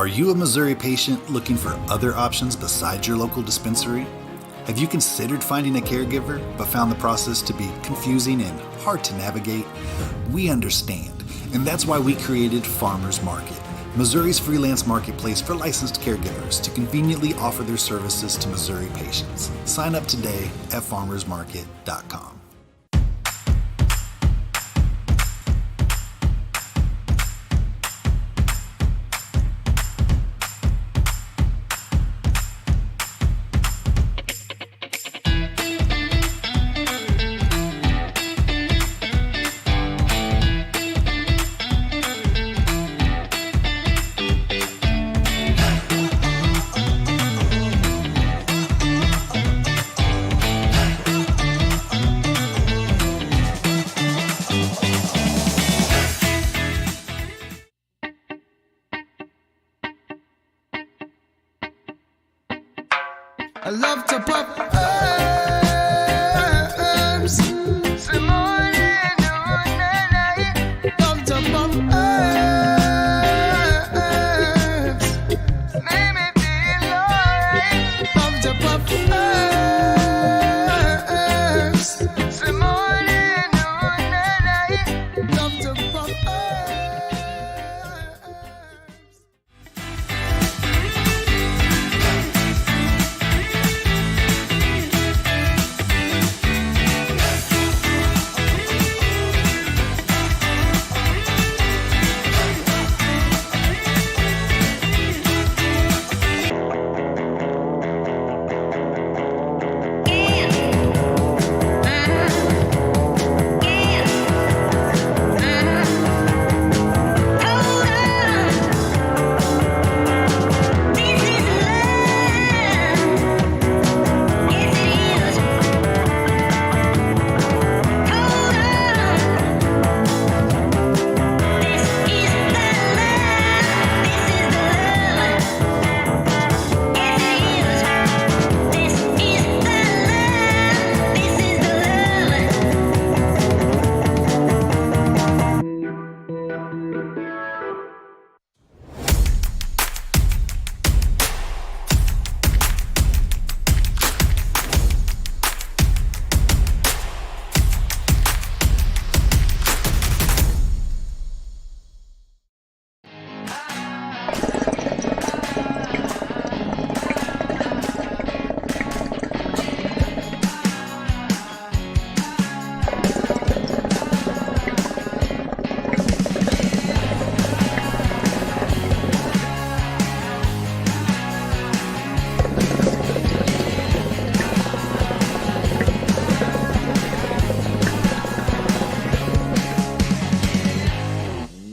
Are you a Missouri patient looking for other options besides your local dispensary? Have you considered finding a caregiver but found the process to be confusing and hard to navigate? We understand, and that's why we created Farmers Market, Missouri's freelance marketplace for licensed caregivers to conveniently offer their services to Missouri patients. Sign up today at farmersmarket.com. I love to pop herbs. Some morning, noon, and night. Love to pop herbs. Make me feel alright. Love to pop herbs. Some morning, noon, and night. Love to pop herbs.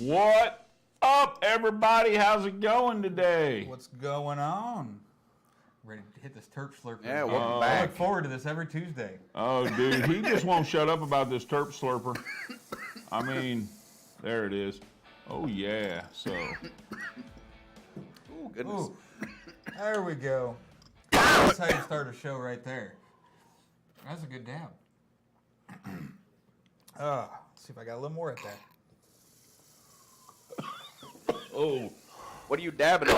What up, everybody? How's it going today? What's going on? Ready to hit this terp slurper. Yeah, welcome I back. look forward to this every Tuesday. Oh, dude, he just won't shut up about this terp slurper. I mean, there it is. Oh, yeah, so. Oh, goodness. Ooh, there we go. That's how you start a show right there. That's a good dab. Let's see if I got a little more at that. Oh, What are you dabbing on?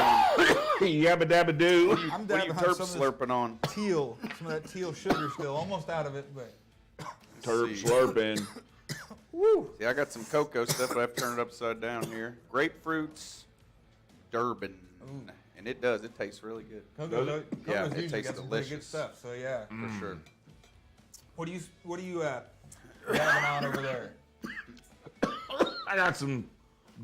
yabba dabba doo. I'm What are you dabbing on terp some of this slurping on? teal, some of that teal sugar still, almost out of it, but Terp See. slurping. woo. See, I got some cocoa stuff, but I've turned it upside down here. Grapefruits, Durban. And it does. It tastes really good. Coco's Does it? Yeah, usually it tastes got some pretty good delicious. stuff. So yeah. For sure. What do you dabbing on over there? I got some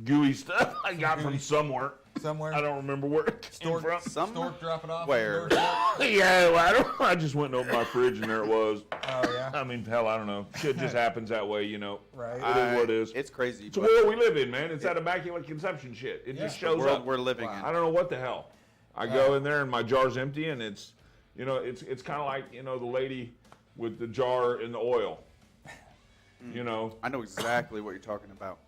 gooey stuff I got from somewhere. Somewhere? I don't remember where it came from. Stork drop it off. Where? on the doorstep? Yeah, well, I just went and opened my fridge and there it was. Oh yeah. I mean, hell, I don't know. Shit just happens that way, you know. Right. It is what it is. It's crazy. It's the but world we live in, man. It's that immaculate conception shit. It just the shows world up. we're living I in. don't know what the hell. I go in there and my jar's empty, and it's, you know, it's kind of like, you know, the lady with the jar and the oil. You know, I know exactly what you're talking about.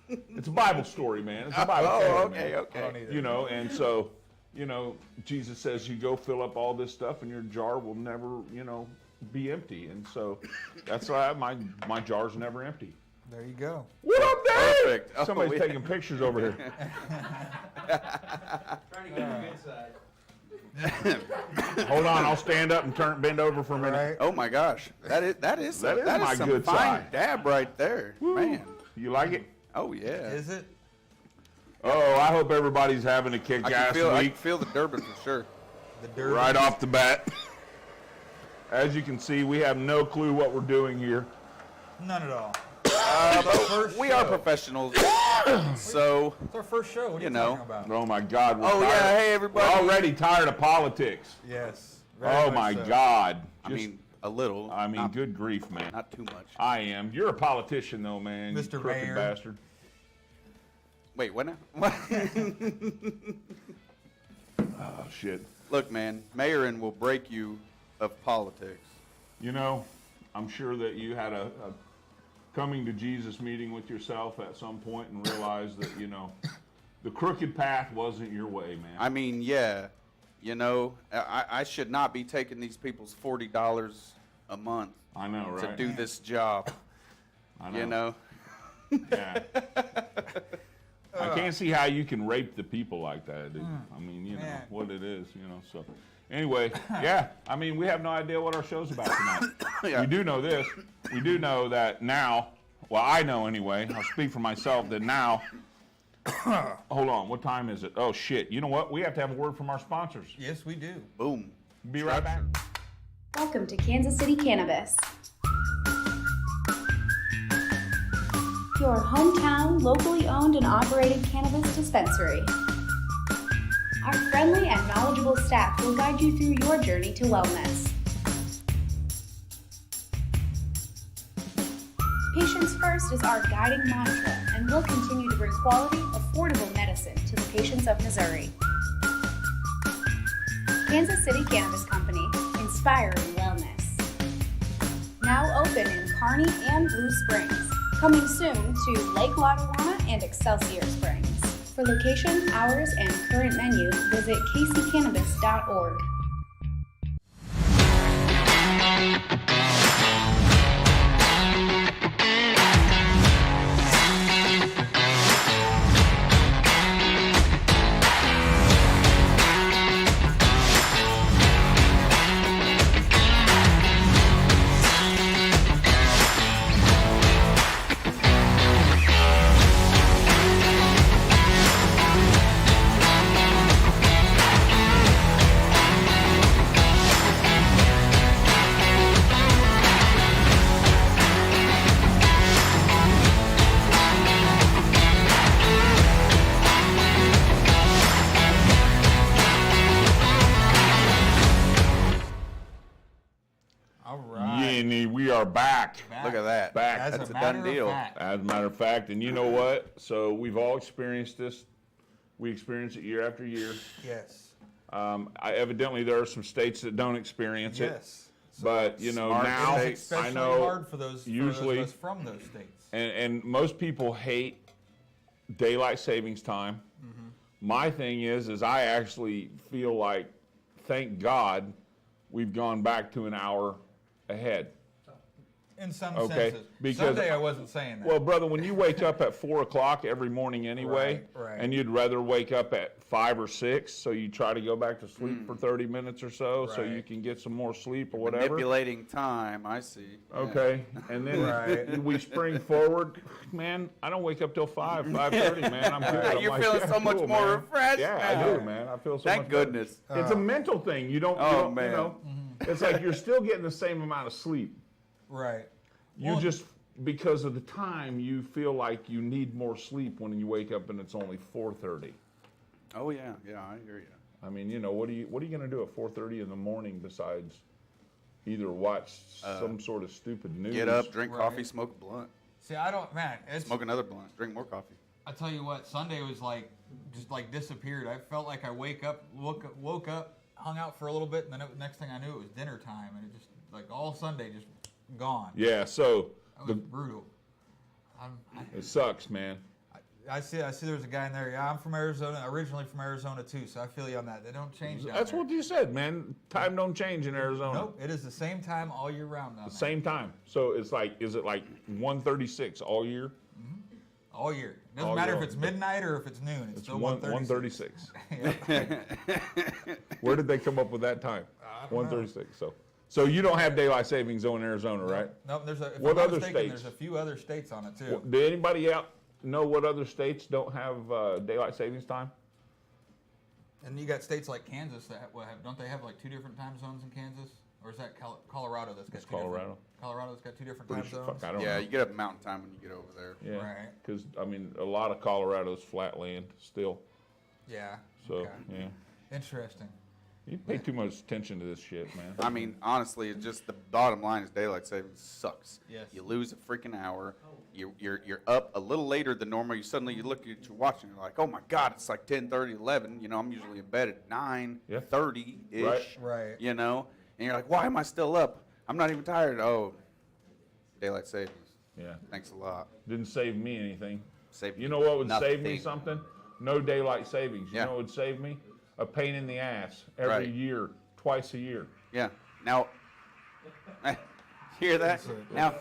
it's a Bible story, man. It's a Bible story. Oh, man. okay. You know, and so, you know, Jesus says you go fill up all this stuff, and your jar will never, you know, be empty. And so that's why my jar's never empty. There you go. What up, Dave? Perfect. Oh, Somebody's yeah. taking pictures over here. Trying to get the good side. Hold on, I'll stand up and bend over for a minute. Right. Oh my gosh, that is my some good fine side. dab right there, man. You like it? Oh yeah. Is it? Oh, I hope everybody's having a I kick-ass can week feel the Durban for sure. The dirt. right off the bat. As you can see, we have no clue what we're doing here. None at all. But we are professionals, so It's our first show. What are you know. talking about? Oh my God! We're Oh, yeah, tired. hey, everybody. We're already tired of politics. Yes. very Oh much my so. God! I mean a little. not, good grief, man. not too much. I am. You're a politician, though, man. You Mr. crooked Mayor. bastard. Wait, what now? What? Oh shit! Look, man, mayoring will break you of politics. You know, I'm sure that you had a coming to Jesus meeting with yourself at some point and realized that the crooked path wasn't your way, man. I mean, yeah, I should not be taking these people's $40 a month I know, to right? do this job. I know. You know. Yeah. I can't see how you can rape the people like that, dude. I mean, Man. what it is, so. Anyway, yeah, I mean, we have no idea what our show's about tonight. Yeah. We do know this. We do know that now, well, I know anyway, I'll speak for myself, that now, hold on, what time is it? Oh, shit. You know what? We have to have a word from our sponsors. Yes, we do. Boom. Be right back. Welcome to Kansas City Cannabis, your hometown, locally owned and operated cannabis dispensary. Our friendly and knowledgeable staff will guide you through your journey to wellness. Patients first is our guiding mantra, and we'll continue to bring quality, affordable medicine to the patients of Missouri. Kansas City Cannabis Company, inspiring wellness. Now open in Kearney and Blue Springs. Coming soon to Lake Lotawana and Excelsior Springs. For location, hours, and current menu, visit kccannabis.org. All right. Yinny, we are back. Look at that. Back. As That's a matter done of deal. fact. As a matter of fact, and you know what? So we've all experienced this. We experience it year after year. Yes. Evidently, there are some states that don't experience it. Yes. But Smart now states. Especially I know hard for those usually- of us from those states. and most people hate daylight savings time. My thing is I actually feel like, thank God, we've gone back to an hour ahead. In some Okay, senses. because- Someday I wasn't saying that. Well, brother, when you wake up at 4 o'clock every morning anyway, Right. and you'd rather wake up at 5 or 6, so you try to go back to sleep for 30 minutes or so, so you Right. can get some more sleep or whatever. Manipulating time, I see. Yeah. Okay, and then Right. we spring forward. Man, I don't wake up till 5:30, man. I'm good. I'm You're like, feeling yeah, so much cool, more man. refreshed Yeah, I now. do, man. I feel so Thank much better. goodness. It's a mental thing. You don't, Oh, man. it's like you're still getting the same amount of sleep. Right. You Well- just, because of the time, you feel like you need more sleep when you wake up and it's only 4:30. Oh yeah, I hear you. I mean, what are you going to do at 4:30 in the morning besides either watch some sort of stupid news? Get up, drink Right. coffee, smoke a blunt, See, I don't, man, it's, smoke another blunt, drink more coffee. I tell you what, Sunday was like, just like disappeared. I felt like I woke up, hung out for a little bit, and then next thing I knew it was dinner time, and it just, like all Sunday just gone. Yeah, so That was brutal. it sucks, man. I see there's a guy in there. Yeah, I'm from Arizona, originally from Arizona too, so I feel you on that. They don't change down That's there. what you said, man. Time don't change in Arizona. Nope, it is the same time all year round down there. Same time. So it's like, is it like 1:36 all year? All year. It doesn't All matter year. if it's midnight or if it's noon. It's still 1:36. 1:36. Where did they come up with that time? 1:36. So you don't have daylight savings zone in Arizona, right? No, there's a. If What I'm not other mistaken, states? There's a few other states on it too. Did anybody out know what other states don't have daylight savings time? And you got states like Kansas that don't they have like 2 different time zones in Kansas? Or is that Colorado that's got It's 2 different? Colorado. Colorado's got 2 different Pretty time sure, zones. fuck, I don't Yeah, know. you get up mountain time when you get over there. Yeah, Right. because I mean, a lot of Colorado's flat land still. Yeah. So okay. yeah, Interesting. you pay too much attention to this shit, man. I mean, honestly, it's just the bottom line is daylight savings sucks. Yes. You lose a freaking hour. You're up a little later than normal. You suddenly you look at your watch and you're like, oh my God, it's like 10:30, 11. You know, I'm usually in bed at 9:30 ish. Right. Right. You know, and you're like, why am I still up? I'm not even tired. Oh, daylight savings. Yeah, Thanks a lot. didn't save me anything. Saved You know what would save me nothing. something? No daylight savings. You Yeah. know what would save me? A pain in the ass every Right. year, twice a year. Yeah. Now, hear that? Now,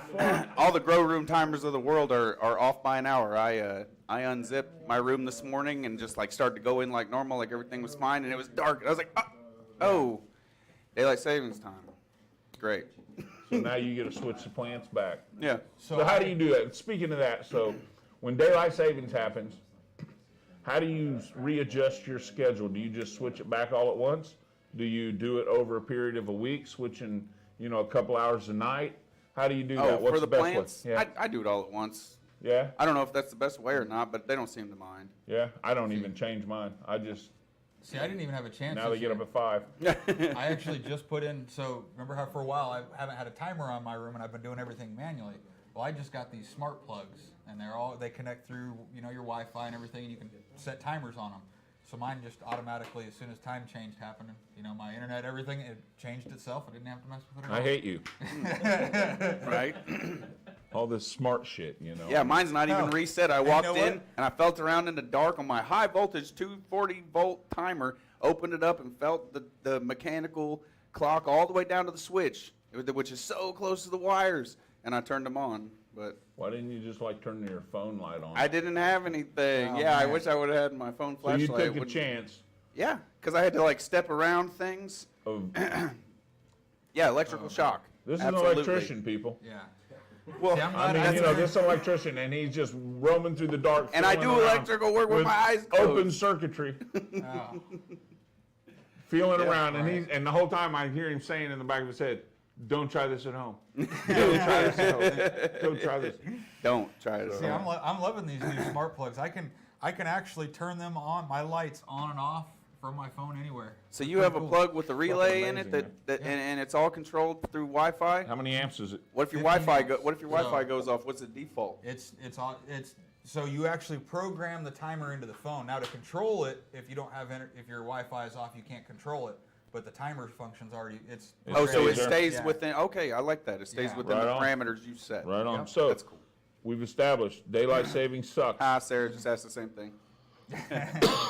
all the grow room timers of the world are off by an hour. I unzipped my room this morning and just like started to go in like normal, like everything was fine, and it was dark. I was like, oh, daylight savings time. Great. So now you get to switch the plants back. Yeah. So how do you do that? Speaking of that, so when daylight savings happens, how do you readjust your schedule? Do you just switch it back all at once? Do you do it over a period of a week, switching, a couple hours a night? How do you do Oh, that? What's for the best plants, way? Yeah. I do it all at once. Yeah. I don't know if that's the best way or not, but they don't seem to mind. Yeah. I don't even change mine. I just, See, I didn't even have a chance. now they this get year. up at 5. I actually just put in, so remember how for a while I haven't had a timer on my room and I've been doing everything manually? Well, I just got these smart plugs and they connect through, your Wi-Fi and everything, and you can set timers on them. So mine just automatically, as soon as time change happened, my internet, everything, it changed itself. I didn't have to mess with it at all. I hate you. Right? All this smart shit, Yeah, mine's not even No. reset. I And you walked know in what? and I felt around in the dark on my high voltage 240 volt timer, opened it up and felt the mechanical clock all the way down to the switch, which is so close to the wires, and I turned them on. But Why didn't you just turn your phone light on? I didn't have anything. Oh, Yeah, I man. wish I would have had my phone so you flashlight. took a Wouldn't- chance Yeah, because I had to step around things. of, Yeah, electrical shock. this is Absolutely. an electrician, people. Yeah. Well, See, I'm I glad mean, this is an electrician, and he's just roaming through the dark. and I feeling do around electrical work with my eyes open closed. circuitry, Oh. feeling Yeah, around, and right. and the whole time I hear him saying in the back of his head, "Don't try this at home. Don't try this at home. Don't try this." Don't try this. See, I'm loving these new smart plugs. I can actually turn them on, my lights on and off from my phone anywhere. So you have a Cool. plug with a relay in it amazing, and it's all controlled through Wi-Fi. How many amps is it? What if your 15 Wi-Fi amps. What if your So- Wi-Fi goes off? What's the default? It's so you actually program the timer into the phone. Now to control it, if you don't have if your Wi-Fi is off, you can't control it. But the timer function's already it's. Oh, so it stays there? stays Yeah. within. Okay, I like that. It stays Yeah. within Right the on. parameters you set. Right on. Yep. So That's cool. we've established daylight savings sucks. Ah, Sarah just asked the same thing.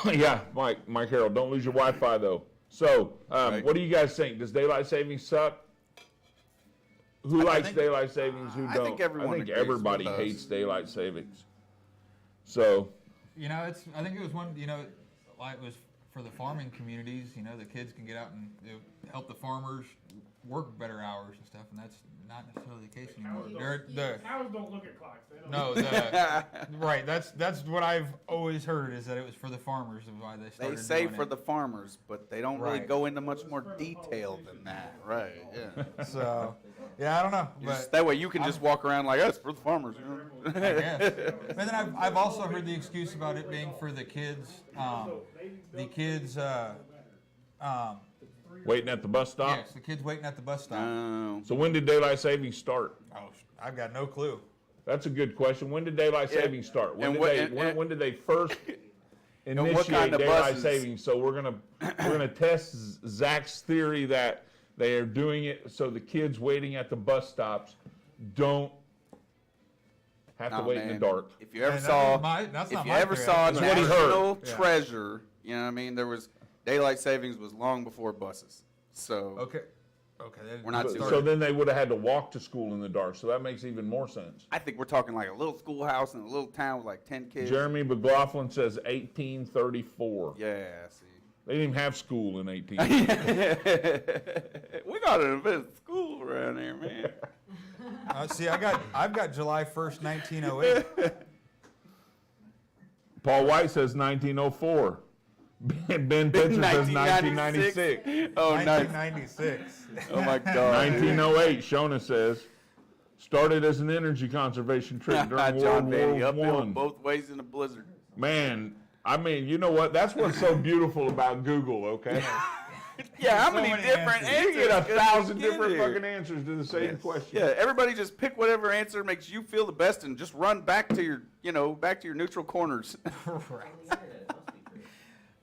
Yeah, Mike Harold, don't lose your Wi-Fi though. So, Right. what do you guys think? Does daylight savings suck? Who likes think- daylight savings? Who I don't? think everyone I think agrees everybody with us. hates daylight savings. So, I think it was one. Like it was for the farming communities. The kids can get out and help the farmers work better hours and stuff, and that's not necessarily the case anymore. Cows don't look at clocks. They don't No, right. That's what I've always heard is that it was for the farmers is why they They started. say doing for it. the farmers, but they don't really Right. go into much more detail than that. Right. Yeah. So, yeah, I don't know, Just, but that way you can just walk around like, oh, it's for the farmers. You know? I guess. And then I've also heard the excuse about it being for the kids. The kids. waiting at the bus stop. Yes, the kids waiting at the bus stop. Oh. So when did daylight savings start? Oh, I've got no clue. That's a good question. When did daylight Yeah. savings start? When And did what- they? and- When did they first what initiate kind of daylight buses? savings? So we're gonna test Zach's theory that they are doing it so the kids waiting at the bus stops don't Have to Nah, wait in man. the dark. If you ever And saw, that's if not you my ever theory. saw That's what he heard. national Yeah. treasure, you know what I mean? There was daylight savings was long before buses. So Okay. We're not So started. then they would have had to walk to school in the dark. So that makes even more sense. I think we're talking like a little schoolhouse in a little town with like 10 kids. Jeremy McLaughlin says 1834. Yeah, see. They didn't even have school in 1834. We got an event school around here, man. See, I've got July 1st, 1908. Paul White says 1904. Ben Pitcher says 1996. Oh, nice. 1996. Oh, my God. 1908, Shona says, started as an energy conservation trip during John World Beatty, War uphill I. both ways in a blizzard. Man, I mean, you know what? That's what's so beautiful about Google, okay? Yeah, how So many many different answers. You answers? get a could we thousand get different here? fucking answers to the same question. Yeah, everybody just pick whatever answer makes you feel the best and just run back to your, back to your neutral corners.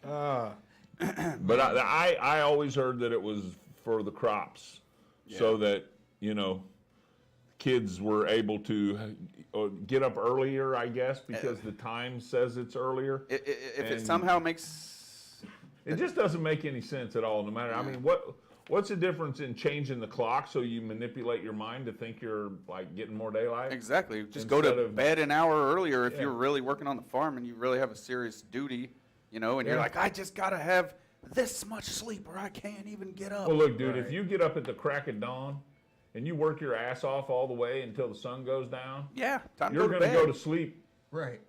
But I always heard that it was for the crops, so that, kids were able to get up earlier, I guess, because the time says it's earlier. If it And- somehow makes, It just doesn't make any sense at all, no matter. I mean, what's the difference in changing the clock so you manipulate your mind to think you're like getting more daylight? exactly, just go to Instead of- bed an hour earlier if Yeah. you're really working on the farm and you really have a serious duty, and you're Yeah. like, I just got to have this much sleep or I can't even get up. Well, look, dude, if you get up at the crack of dawn and you work your ass off all the way until the sun goes down, Yeah, time to you're go to going to bed. go to sleep Right.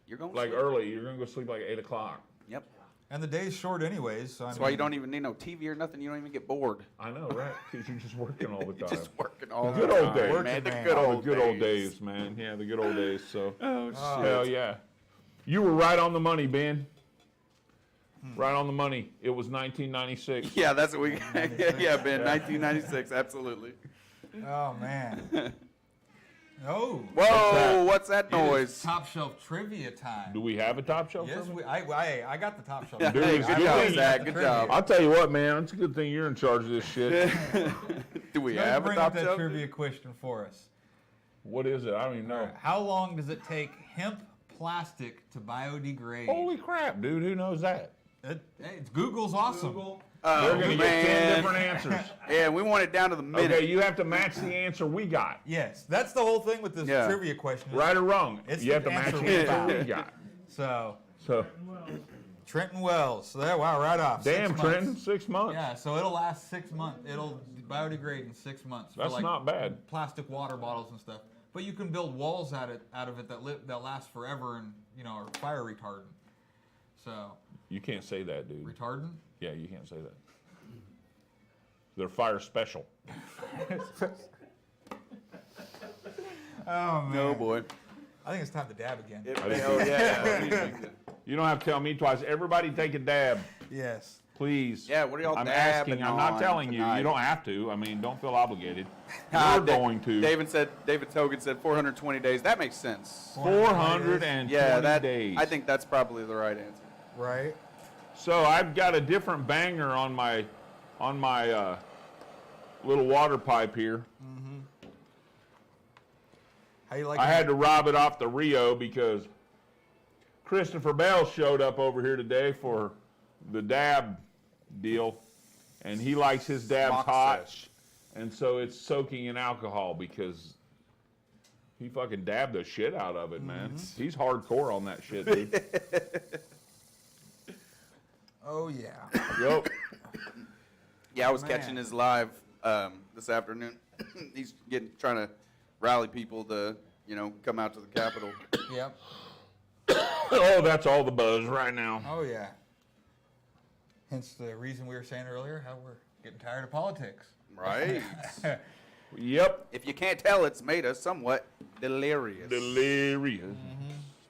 You're going like sleep. early. You're going to go sleep like 8 o'clock. Yep. And the day's short anyways, so That's why you don't even need no TV or nothing. You don't even get bored. I know, right? Because you're just working all the You're time. just working all Good the old time, days. man. Working The man. good Oh, old the good old days, man. Yeah, the good old days. So, Oh, shit. hell yeah. You were right on the money, Ben. Right on the money. It was 1996. Yeah, that's what we yeah, Ben, 1996, absolutely. Oh man. Oh. Whoa, what's that It is noise? top shelf trivia time. Do we have a top shelf? Yes, for me? I got the top shelf. Yeah, Dude, hey, it's good good job, thing- Zach. Good job. I'll tell you what, man. It's a good thing you're in charge of this shit. Do we Let's have a bring up top that shelf? trivia question for us. What is it? I don't even know. How long does it take hemp plastic to biodegrade? Holy crap, dude. Who knows that? It's Google's awesome. Oh, They're going to get 10 man. different answers. Yeah, we want it down to the minute. Okay, you have to match the answer we got. Yes, that's the whole thing with this Yeah. trivia question. Right or wrong. It's You have the to match answer the we answer found. we got. So So, Trenton Wells. So that wow, right off. 6 damn, months. Trenton, 6 months. Yeah, so it'll last 6 months. It'll biodegrade in 6 months. That's for like not bad. Plastic water bottles and stuff. But you can build walls out of it that last forever and are fire retardant. So You can't say that, dude. retardant. Yeah, you can't say that. They're fire special. Oh man. No, boy. I think it's time to dab again. Oh, yeah. You don't have to tell me twice. Everybody take a dab, Yes. please. Yeah, what are y'all I'm dabbing asking. I'm not on telling you. tonight? You don't have to. I mean, don't feel obligated. Ah, We're going to. David Togan said 420 days. That makes sense. 420 Yeah, days. I think that's probably the right answer. Right. So I've got a different banger on my little water pipe here. How you like? I had to rob it off the Rio because Christopher Bell showed up over here today for the dab deal, and he likes his dabs Smock hot, sesh. and so it's soaking in alcohol because he fucking dabbed the shit out of it, man. He's hardcore on that shit, dude. Oh yeah. Yup. Yeah, I was Man. catching his live this afternoon. He's trying to rally people to, come out to the Capitol. Yep. Oh, that's all the buzz right now. Oh yeah. Hence the reason we were saying earlier how we're getting tired of politics. Right. Yep. If you can't tell, it's made us somewhat delirious. Delirious.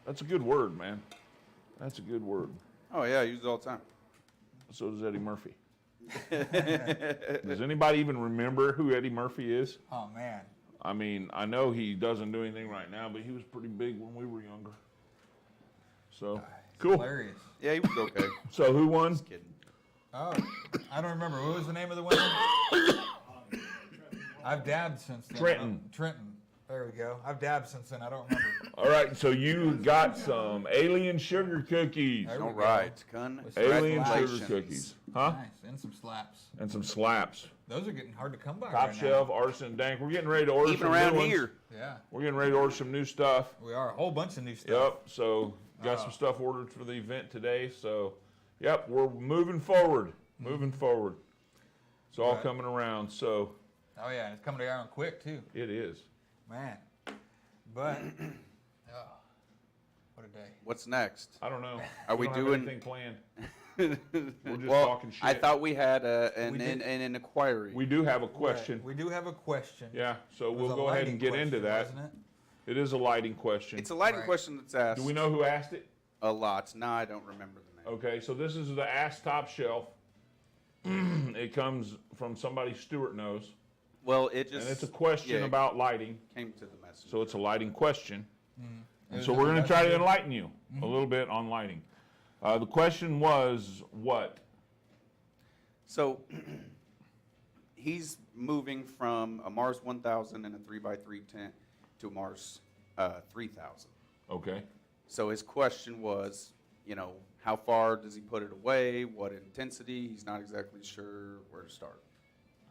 That's a good word, man. That's a good word. Oh, yeah, I use it all the time. So does Eddie Murphy. Does anybody even remember who Eddie Murphy is? Oh man. I mean, I know he doesn't do anything right now, but he was pretty big when we were younger. So, cool. Hilarious. Yeah, he was okay. So who won? Just kidding. Oh, I don't remember. What was the name of the winner? I've dabbed since then. Trenton. Trenton. There we go. I've dabbed since then. I don't remember. All right, so you got some alien sugar cookies. There we All go. right, Alien sugar congratulations. cookies. Huh? Nice. And some slaps. And some slaps. Those are getting hard to come by Top right shelf, Artisan, Dank. We're getting ready to order Even some around new ones. here. now. Yeah. We're getting ready to order some new stuff. We are. A whole bunch of new stuff. Yep, so got some stuff ordered for the event today. So, yep, we're moving forward. Moving forward. It's all Right. coming around. So, Oh, yeah. And it's coming around quick, too. it is. Man. But, oh, what a day. What's next? I don't know. Are we don't have doing- anything planned? We're just Well, talking shit. I thought we had an We did. inquiry. We do have a question. We do have a question. Yeah, so It was we'll a go ahead lighting and get into question, that. wasn't it? It is a lighting question. It's a lighting Right. question that's asked Do we know who asked it? a lot. No, I don't remember the name. Okay, so this is the Ask Top Shelf. It comes from somebody Stuart knows. Well, it just And it's a question yeah, about lighting. came to the message. So it's a lighting question. And Is so it we're a going to try to messenger? enlighten you a little bit on lighting. The question was what? So he's moving from a Mars 1000 and a 3x3 tent to a Mars 3000. Okay. So his question was, how far does he put it away? What intensity? He's not exactly sure where to start.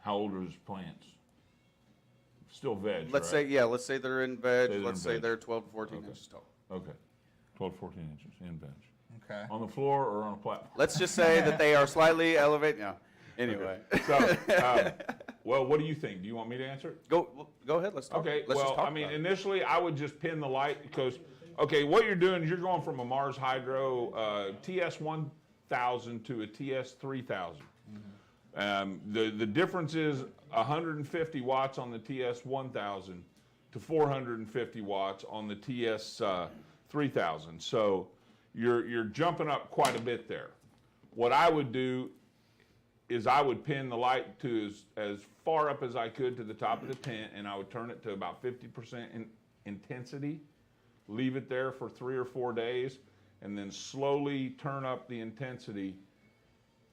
How old are his plants? Still veg, Let's right? say they're in veg. Say they're Let's in say veg. they're 12 to 14 Okay. inches tall. Okay. 12, 14 inches in veg. Okay. On the floor or on a platform? Let's just say that they are slightly elevated. No. Anyway, So, well, what do you think? Do you want me to answer it? go ahead. Let's talk. Okay, Let's just well, talk I mean, about it. initially I would just pin the light because, okay, what you're doing is you're going from a Mars Hydro TS1000 to a TS3000. The difference is 150 watts on the TS1000 to 450 watts on the TS3000. So you're jumping up quite a bit there. What I would do is I would pin the light to as far up as I could to the top of the tent, and I would turn it to about 50% intensity, leave it there for 3 or 4 days, and then slowly turn up the intensity.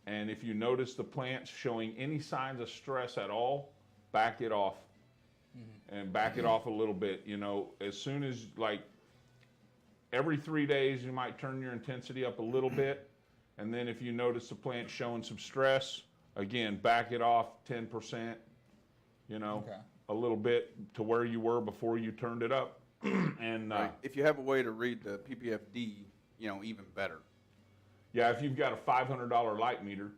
And if you notice the plant's showing any signs of stress at all, back it off. And back it off a little bit. As soon as, like, every 3 days, you might turn your intensity up a little bit. And then if you notice the plant showing some stress, again, back it off 10%, Okay. a little bit to where you were before you turned it up. And Right. If you have a way to read the PPFD, even better. yeah, if you've got a $500 light meter,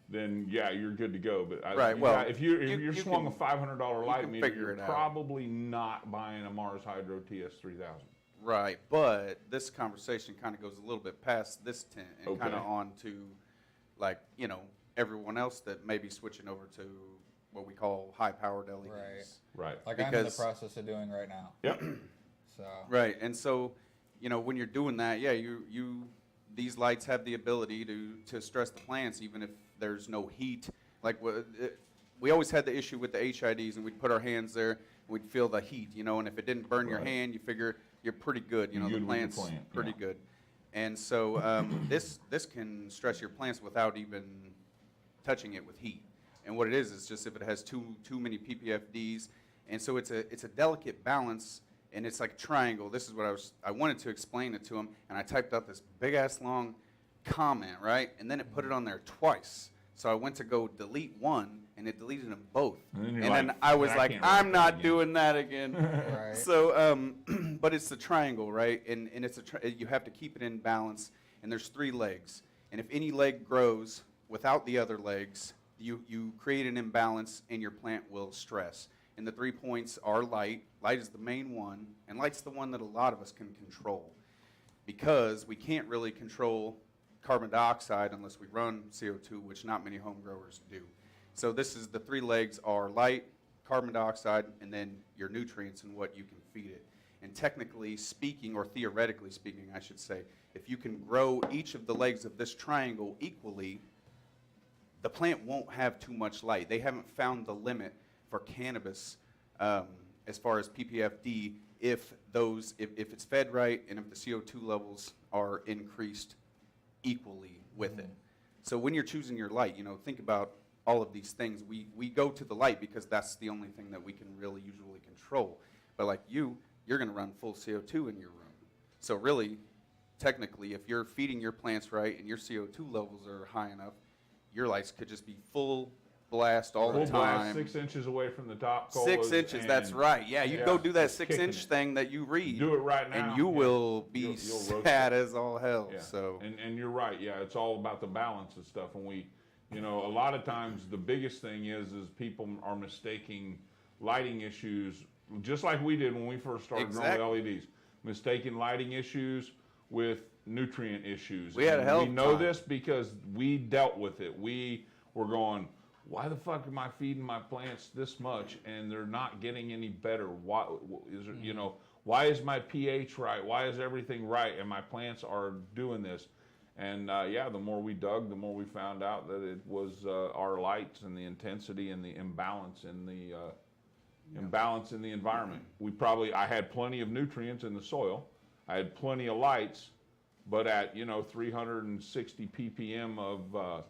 then yeah, you're good to go. But Right, well, if you're you swung can- a $500 light can meter, figure you're it out. probably not buying a Mars Hydro TS3000. Right, but this conversation kind of goes a little bit past this tent and Okay. kind of on to, like, everyone else that may be switching over to what we call high-powered LEDs. Right. Like I'm in the Because- process of doing right now. Yep. So. Right, and so, when you're doing that, yeah, these lights have the ability to stress the plants even if there's no heat. Like, we always had the issue with the HIDs, and we'd put our hands there, and we'd feel the heat, and if it didn't burn your Right. hand, you figure you're pretty good. You're The good with the plant's plant, pretty yeah. good. And so this can stress your plants without even touching it with heat. And what it is just if it has too many PPFDs, and so it's a delicate balance, and it's like a triangle. This is what I wanted to explain it to him, and I typed out this big ass long comment, right? And then it put it on there twice. So I went to go delete one, and it deleted them both. And then And you're then like, I was "I like, can't write I'm that not again." doing that again. Right. So, but it's the triangle, right? And it's you have to keep it in balance. And there's 3 legs. And if any leg grows without the other legs, you create an imbalance, and your plant will stress. And the 3 points are light. Light is the main one, and light's the one that a lot of us can control, because we can't really control carbon dioxide unless we run CO2, which not many home growers do. So this is the 3 legs are light, carbon dioxide, and then your nutrients and what you can feed it. And technically speaking, or theoretically speaking, I should say, if you can grow each of the legs of this triangle equally, the plant won't have too much light. They haven't found the limit for cannabis as far as PPFD if it's fed right and if the CO2 levels are increased equally with it. So when you're choosing your light, think about all of these things. We go to the light because that's the only thing that we can really usually control. But like you're going to run full CO2 in your room. So really, technically, if you're feeding your plants right and your CO2 levels are high enough, your lights could just be full blast all the Full blast, time. 6 inches away from the top. 6 inches, that's right. Yeah, you go do that just 6-inch kicking it. thing that you read. Do it right now. And you will be You'll roast sad it. as all hell. Yeah. So and you're right. Yeah, it's all about the balance of stuff. And we, a lot of times the biggest thing is people are mistaking lighting issues, just like we did when we first started growing LEDs, mistaking lighting issues with nutrient issues. We had a hell of We a know time. this because we dealt with it. We were going, why the fuck am I feeding my plants this much and they're not getting any better? Why is it, why is my pH right? Why is everything right? And my plants are doing this. And the more we dug, the more we found out that it was our lights and the intensity and the imbalance in the environment. I had plenty of nutrients in the soil. I had plenty of lights, but at 360 ppm of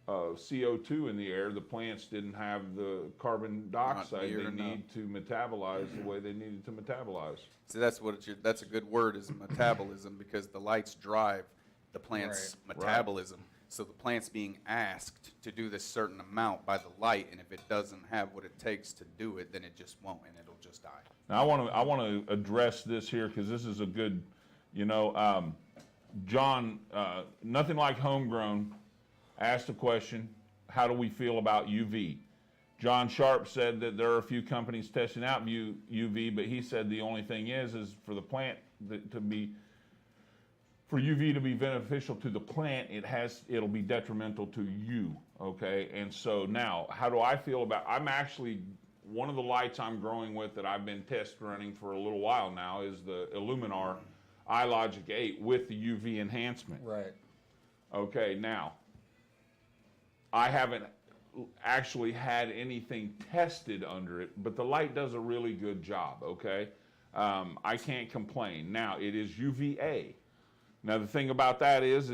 CO2 in the air, the plants didn't have the carbon dioxide near they enough. need to metabolize the way they needed to metabolize. See, that's a good word, is metabolism, because the lights drive the plant's metabolism. So the plant's being asked to do this certain amount by the light, and if it doesn't have what it takes to do it, then it just won't, and it'll just die. Now I want to address this here because this is a good, John, nothing like homegrown, asked a question, how do we feel about UV? John Sharp said that there are a few companies testing out UV, but he said the only thing is for the plant for UV to be beneficial to the plant, it'll be detrimental to you, okay? And so now, how do I feel about, one of the lights I'm growing with that I've been test running for a little while now is the Illuminar iLogic 8 with the UV enhancement. Right. Okay, now, I haven't actually had anything tested under it, but the light does a really good job, okay? I can't complain. Now, it is UVA. Now, the thing about that is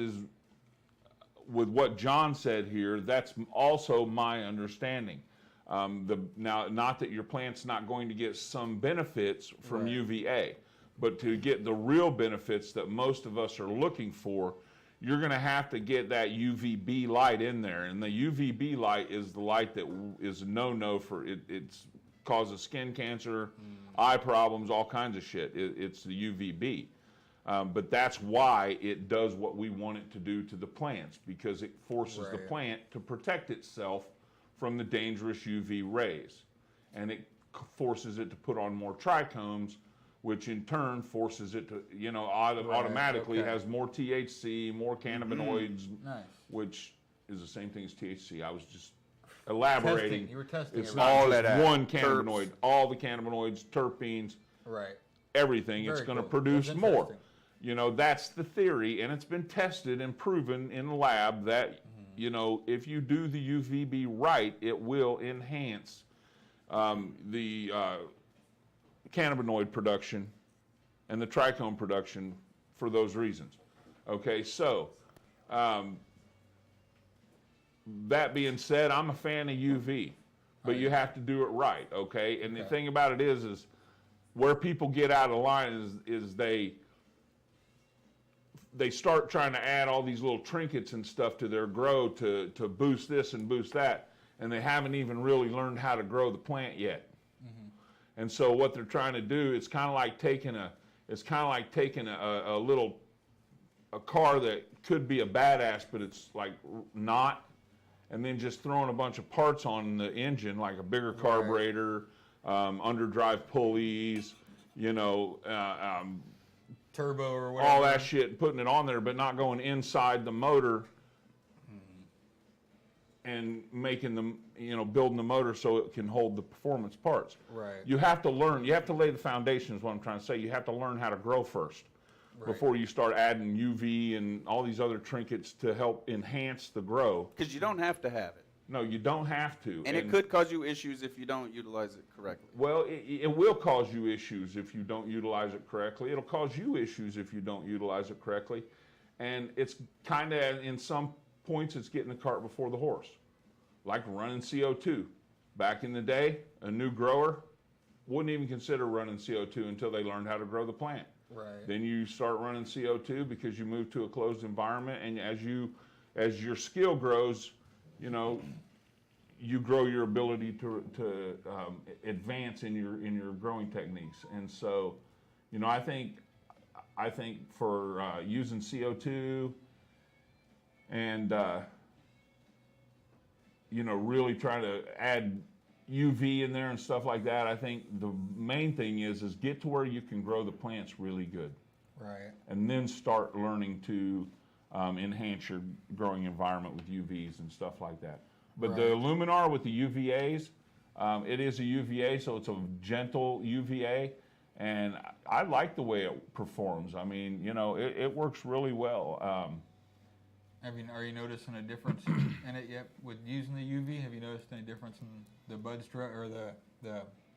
with what John said here, that's also my understanding. Now, not that your plant's not going to get some benefits from UVA, but to get the real benefits that most of us are looking for, you're going to have to get that UVB light in there. And the UVB light is the light that is a no-no for it. It causes skin cancer, eye problems, all kinds of shit. It's the UVB. But that's why it does what we want it to do to the plants, because it forces the plant to protect itself from the dangerous UV rays. And it forces it to put on more trichomes, which in turn forces it to, automatically has more THC, more cannabinoids, which is the same thing as THC. I was just elaborating. Testing. You were testing. It's it, not right? just one cannabinoid, all the cannabinoids, terpenes, Right. everything. Very It's going to cool. produce That's more. interesting. That's the theory, and it's been tested and proven in the lab that, if you do the UVB right, it will enhance the cannabinoid production and the trichome production for those reasons. Okay, so that being said, I'm a fan of UV, but you have to do it right, okay? And the thing about it is where people get out of line is they start trying to add all these little trinkets and stuff to their grow to boost this and boost that, and they haven't even really learned how to grow the plant yet. And so what they're trying to do, it's kind of like taking a car that could be a badass, but it's like not, and then just throwing a bunch of parts on the engine, like a bigger carburetor, underdrive pulleys, Turbo or whatever. all that shit, putting it on there, but not going inside the motor and making them, building the motor so it can hold the performance parts. Right. You have to learn, you have to lay the foundation is what I'm trying to say. You have to learn how to grow first before you start adding UV and all these other trinkets to help enhance the grow. Because you don't have to have it. No, you don't have to. And it could cause you issues if you don't utilize it correctly. Well, it will cause you issues if you don't utilize it correctly. It'll cause you issues if you don't utilize it correctly. And it's kind of, in some points, it's getting the cart before the horse. Like running CO2. Back in the day, a new grower, wouldn't even consider running CO2 until they learned how to grow the plant. Right. Then you start running CO2 because you move to a closed environment, and as your skill grows, you know, you grow your ability to advance in your growing techniques. And so, you know, I think for using CO2 and you know, really try to add UV in there and stuff like that, I think the main thing is get to where you can grow the plants really good. Right. And then start learning to enhance your growing environment with UVs and stuff like that. But the Luminar with the UVAs, it is a UVA, so it's a gentle UVA, and I like the way it performs. I mean, you know, it works really well. Are you noticing a difference in it yet with using the UV? Have you noticed any difference in the bud or the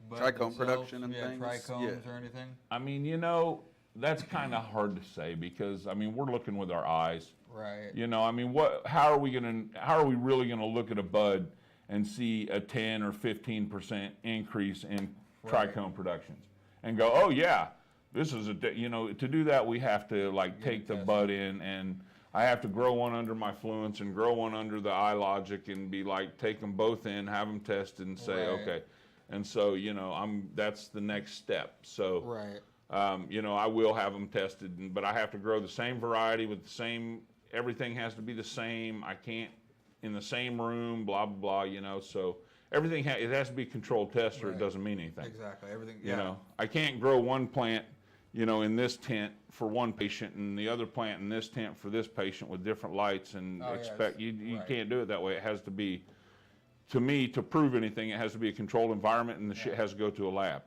bud Trichome themselves? production and things? Trichomes or anything? I mean, you know, that's kind of hard to say because I mean we're looking with our eyes. Right. You know, I mean, how are we really gonna look at a bud and see a 10 or 15% increase in trichome productions and go, oh yeah, this is you know, to do that we have to like take the bud in, and I have to grow one under my Fluence and grow one under the iLogic and be like, take them both in, have them tested and say, okay. And so, you know, that's the next step. So, you know, I will have them tested, but I have to grow the same variety with the same, everything has to be the same. I can't in the same room, blah, blah, blah, you know, so everything, it has to be controlled test or it doesn't mean anything. Exactly, everything, You know, I can't grow one plant, you know, in this tent for one patient and the other plant in this tent for this patient with different lights and expect, you can't do it that way. It has to be, to me, to prove anything, it has to be a controlled environment and the shit has to go to a lab.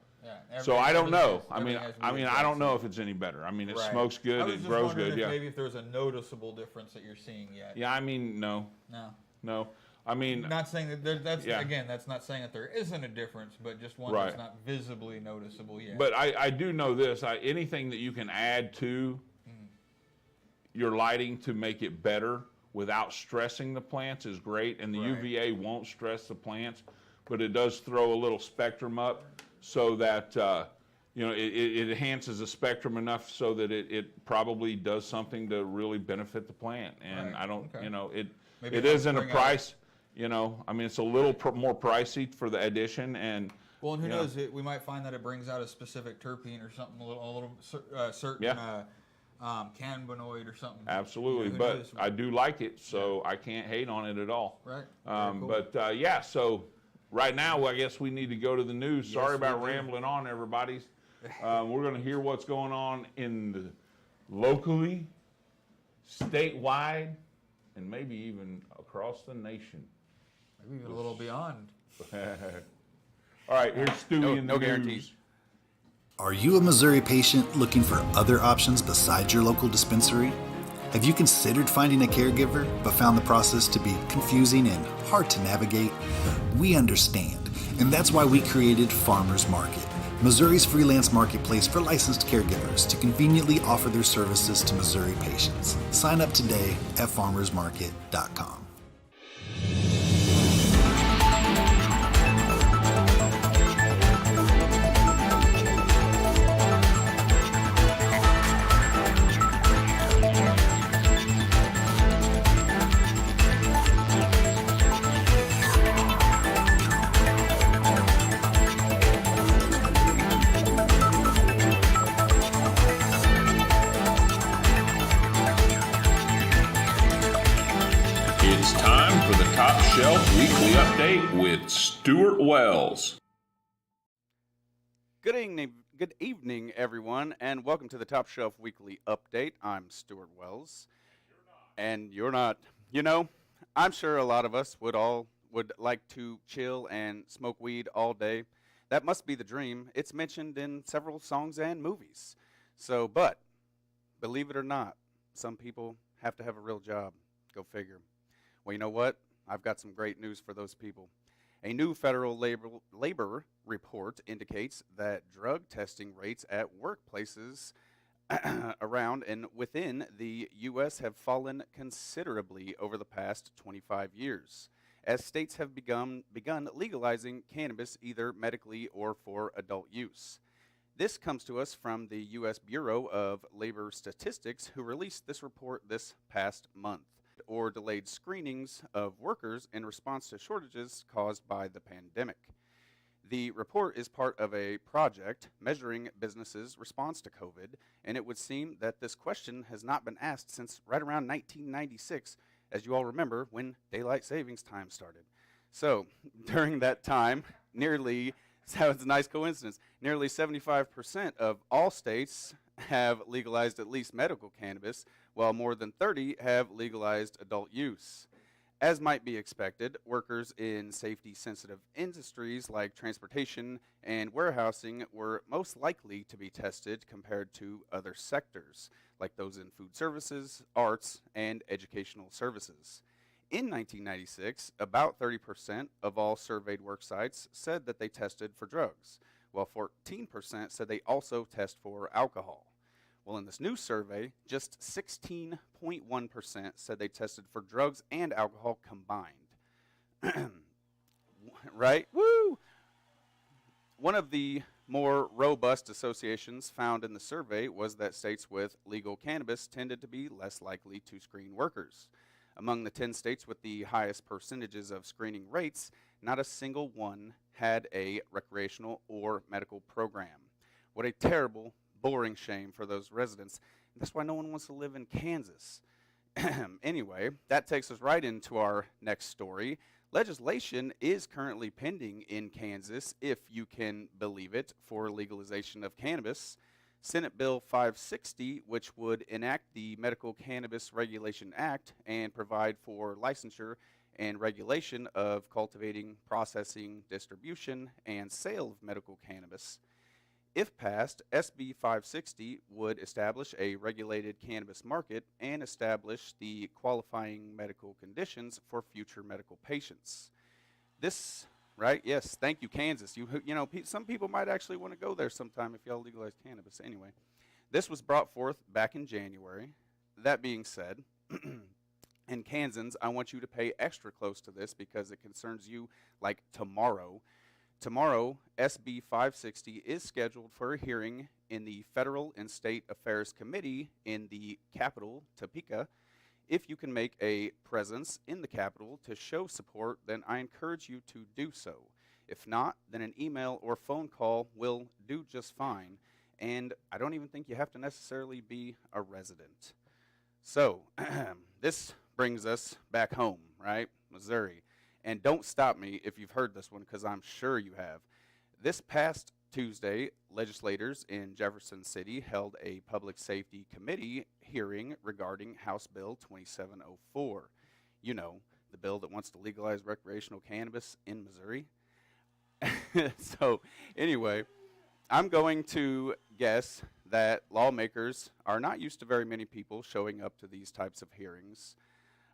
So I don't know. I mean, I don't know if it's any better. I mean, it smokes good, it grows good. Maybe if there's a noticeable difference that you're seeing yet. Yeah, I mean, no. I mean, not saying that that's again, that's not saying that there isn't a difference, but just one that's not visibly noticeable yet. But I do know this: anything that you can add to your lighting to make it better without stressing the plants is great. And the UVA won't stress the plants, but it does throw a little spectrum up so that you know it enhances the spectrum enough so that it probably does something to really benefit the plant. And I don't, you know, it isn't a price. You know, I mean, it's a little more pricey for the addition, and well, and who knows? We might find that it brings out a specific terpene or something, a little certain cannabinoid or something. Absolutely, but I do like it, so I can't hate on it at all. Right. Cool. But yeah, so right now, I guess we need to go to the news. Sorry about rambling on, everybody. We're going to hear what's going on in the locally, statewide, and maybe even across the nation. Maybe even a little beyond. All right, here's Stewie in the no news. guarantees. Are you a Missouri patient looking for other options besides your local dispensary? Have you considered finding a caregiver but found the process to be confusing and hard to navigate? We understand, and that's why we created Farmers Market, Missouri's freelance marketplace for licensed caregivers to conveniently offer their services to Missouri patients. Sign up today at farmersmarket.com. It's time for the Top Shelf Weekly Update with Stuart Wells. Good evening, everyone, and welcome to the Top Shelf Weekly Update. I'm Stuart Wells, and you're not. You know, I'm sure a lot of us would like to chill and smoke weed all day. That must be the dream. It's mentioned in several songs and movies. So, but believe it or not, some people have to have a real job. Go figure. Well, you know what? I've got some great news for those people. A new federal labor report indicates that drug testing rates at workplaces around and within the U.S. have fallen considerably over the past 25 years. as states have begun legalizing cannabis either medically or for adult use. This comes to us from the U.S. Bureau of Labor Statistics, who released this report this past month, or delayed screenings of workers in response to shortages caused by the pandemic. The report is part of a project measuring businesses' response to COVID, and it would seem that this question has not been asked since right around 1996, as you all remember, when daylight savings time started. So, during that time, so it's a nice coincidence, nearly 75% of all states have legalized at least medical cannabis, while more than 30 have legalized adult use. As might be expected, workers in safety-sensitive industries like transportation and warehousing were most likely to be tested compared to other sectors, like those in food services, arts, and educational services. In 1996, about 30% of all surveyed work sites said that they tested for drugs, while 14% said they also test for alcohol. Well, in this new survey, just 16.1% said they tested for drugs and alcohol combined. Right? Woo! One of the more robust associations found in the survey was that states with legal cannabis tended to be less likely to screen workers. Among the 10 states with the highest percentages of screening rates, not a single one had a recreational or medical program. What a terrible, boring shame for those residents. That's why no one wants to live in Kansas. Anyway, that takes us right into our next story. Legislation is currently pending in Kansas, if you can believe it, for legalization of cannabis. Senate Bill 560, which would enact the Medical Cannabis Regulation Act and provide for licensure and regulation of cultivating, processing, distribution, and sale of medical cannabis. If passed, SB 560 would establish a regulated cannabis market and establish the qualifying medical conditions for future medical patients. This, right? Yes, thank you, Kansas. You know, some people might actually want to go there sometime if y'all legalize cannabis. Anyway, this was brought forth back in January. That being said, and Kansans, I want you to pay extra close to this because it concerns you like tomorrow. Tomorrow, SB 560 is scheduled for a hearing in the Federal and State Affairs Committee in the capital, Topeka. If you can make a presence in the capital to show support, then I encourage you to do so. If not, then an email or phone call will do just fine, and I don't even think you have to necessarily be a resident. So, this brings us back home, right? Missouri. And don't stop me if you've heard this one, because I'm sure you have. This past Tuesday, legislators in Jefferson City held a public safety committee hearing regarding House Bill 2704. You know, the bill that wants to legalize recreational cannabis in Missouri. So, anyway, I'm going to guess that lawmakers are not used to very many people showing up to these types of hearings.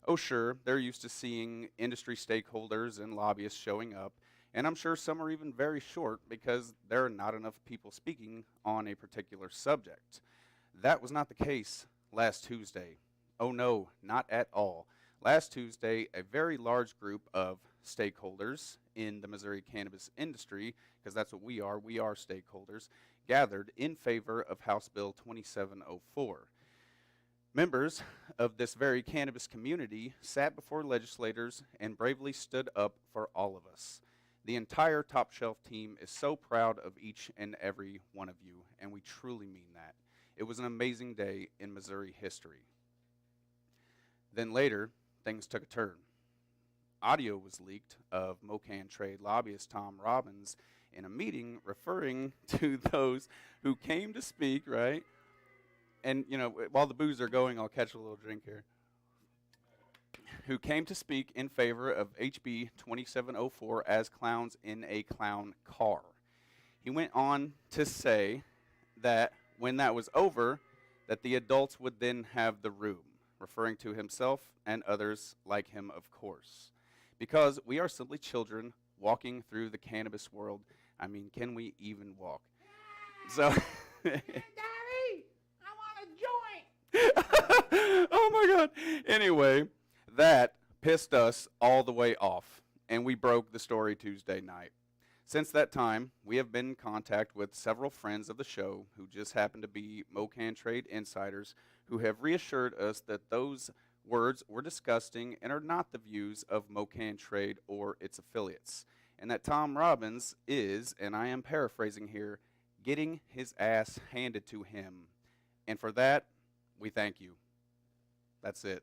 Oh, sure, they're used to seeing industry stakeholders and lobbyists showing up, and I'm sure some are even very short because there are not enough people speaking on a particular subject. That was not the case last Tuesday. Oh no, not at all. Last Tuesday, a very large group of stakeholders in the Missouri cannabis industry, because that's what we are stakeholders, gathered in favor of House Bill 2704. Members of this very cannabis community sat before legislators and bravely stood up for all of us. The entire Top Shelf team is so proud of each and every one of you, and we truly mean that. It was an amazing day in Missouri history. Then later, things took a turn. Audio was leaked of MoCan trade lobbyist Tom Robbins in a meeting referring to those who came to speak, right? And, you know, while the booze are going, I'll catch a little drink here. Who came to speak in favor of HB 2704 as clowns in a clown car. He went on to say that when that was over, that the adults would then have the room, referring to himself and others like him, of course. Because we are simply children walking through the cannabis world. I mean, can we even walk? So... Oh my God. Anyway, that pissed us all the way off, and we broke the story Tuesday night. Since that time, we have been in contact with several friends of the show who just happen to be Mocan Trade insiders who have reassured us that those words were disgusting and are not the views of Mocan Trade or its affiliates, and that Tom Robbins is, and I am paraphrasing here, getting his ass handed to him. And for that, we thank you. That's it.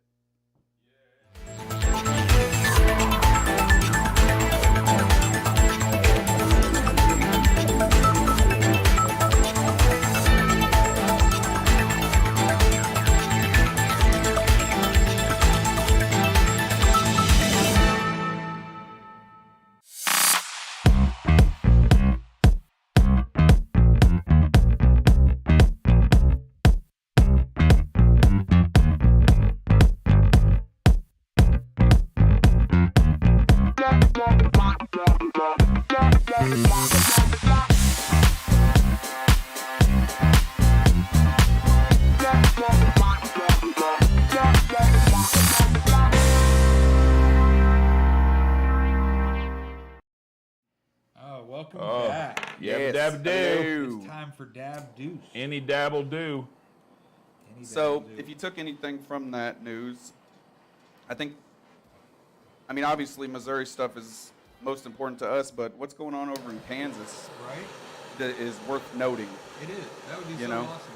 Welcome Oh, back. yeah, dab do. It's time for Dab Deuce. Any dabble do. So, if you took anything from that news, I mean, obviously Missouri stuff is most important to us, but what's going on over in Kansas Right? that is worth noting. It is. That would be You so know? awesome.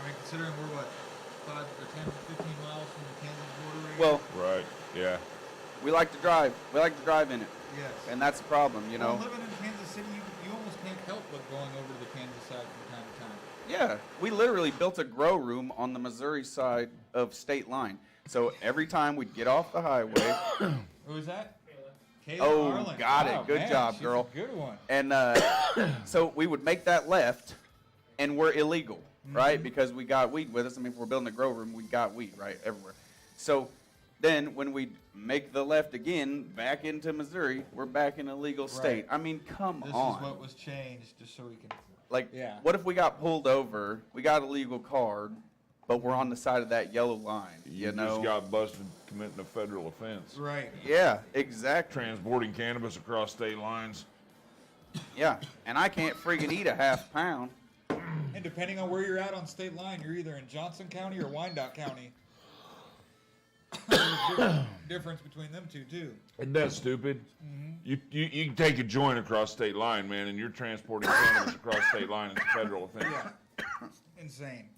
I mean, considering we're, 5 or 10, 15 miles from the Kansas border right Well, Right, yeah. we like to drive. We like to drive in it, now? Yes. and that's the problem, you know. Well, living in Kansas City, you almost can't help but going over to the Kansas side from time to time. Yeah, we literally built a grow room on the Missouri side of state line. So every time we'd get off the highway, Who is that? Kayla Oh, Arlen. got it. Wow, Good man, job, she's girl. A good one. and so we would make that left, and we're illegal, right? Because we got weed with us. I mean, if we're building a grow room, we got weed, right, everywhere. So then when we make the left again back into Missouri, we're back in a legal state. Right. I mean, come This on. is what was changed, just so we can. Like, Yeah. what if we got pulled over, we got a legal card, but we're on the side of that yellow line, you know? just got busted committing a federal offense. Right. Yeah, exactly. Transporting cannabis across state lines. Yeah, and I can't friggin' eat a half pound. And depending on where you're at on state line, you're either in Johnson County or Wyandotte County. There's a difference between them two too. Isn't that stupid? You can take a joint across state line, man, and you're transporting cannabis across state line. It's a federal offense. Yeah. Insane.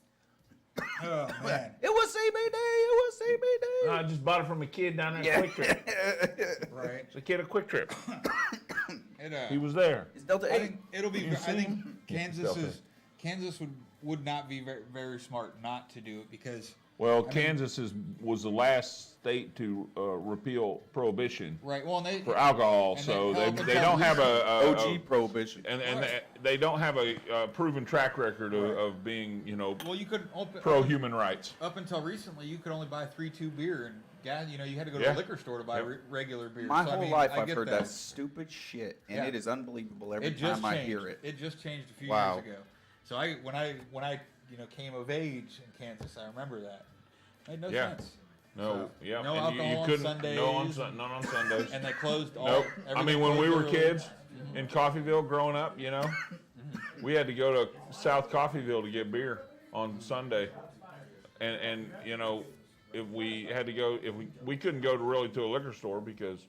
Oh man. It was CBD, it was CBD. I just bought it from a kid down there at Quick Trip. Right. It's a kid at Quick Trip. It, He was there. It's Delta I 8. think it'll be. You I see think him? Kansas would not be very, very smart not to do it because. Well, I mean- Kansas was the last state to repeal prohibition Right. Well, and they. for alcohol, And so they- they don't have a OG prohibition. and Right. they don't have a proven track record of being, Well, you could open. pro human rights. Up until recently, you could only buy 3-2 beer and gas. You had to go to Yeah. a liquor store to buy Yep. regular beer. My So, I whole mean, life I I've get heard that stupid shit, and Yeah. it is unbelievable every It just time I changed. hear it. It just changed a few Wow. years ago. So when I came of age in Kansas, I remember that. Made no Yeah. sense. No, So, yeah, no and alcohol you on couldn't. Sundays. Not on Sundays. And they closed all. Nope. I everything mean, when we closed were early. kids in Coffeyville growing up, we had to go to South Coffeyville to get beer on Sunday, and if we had to go, if we couldn't go to a liquor store because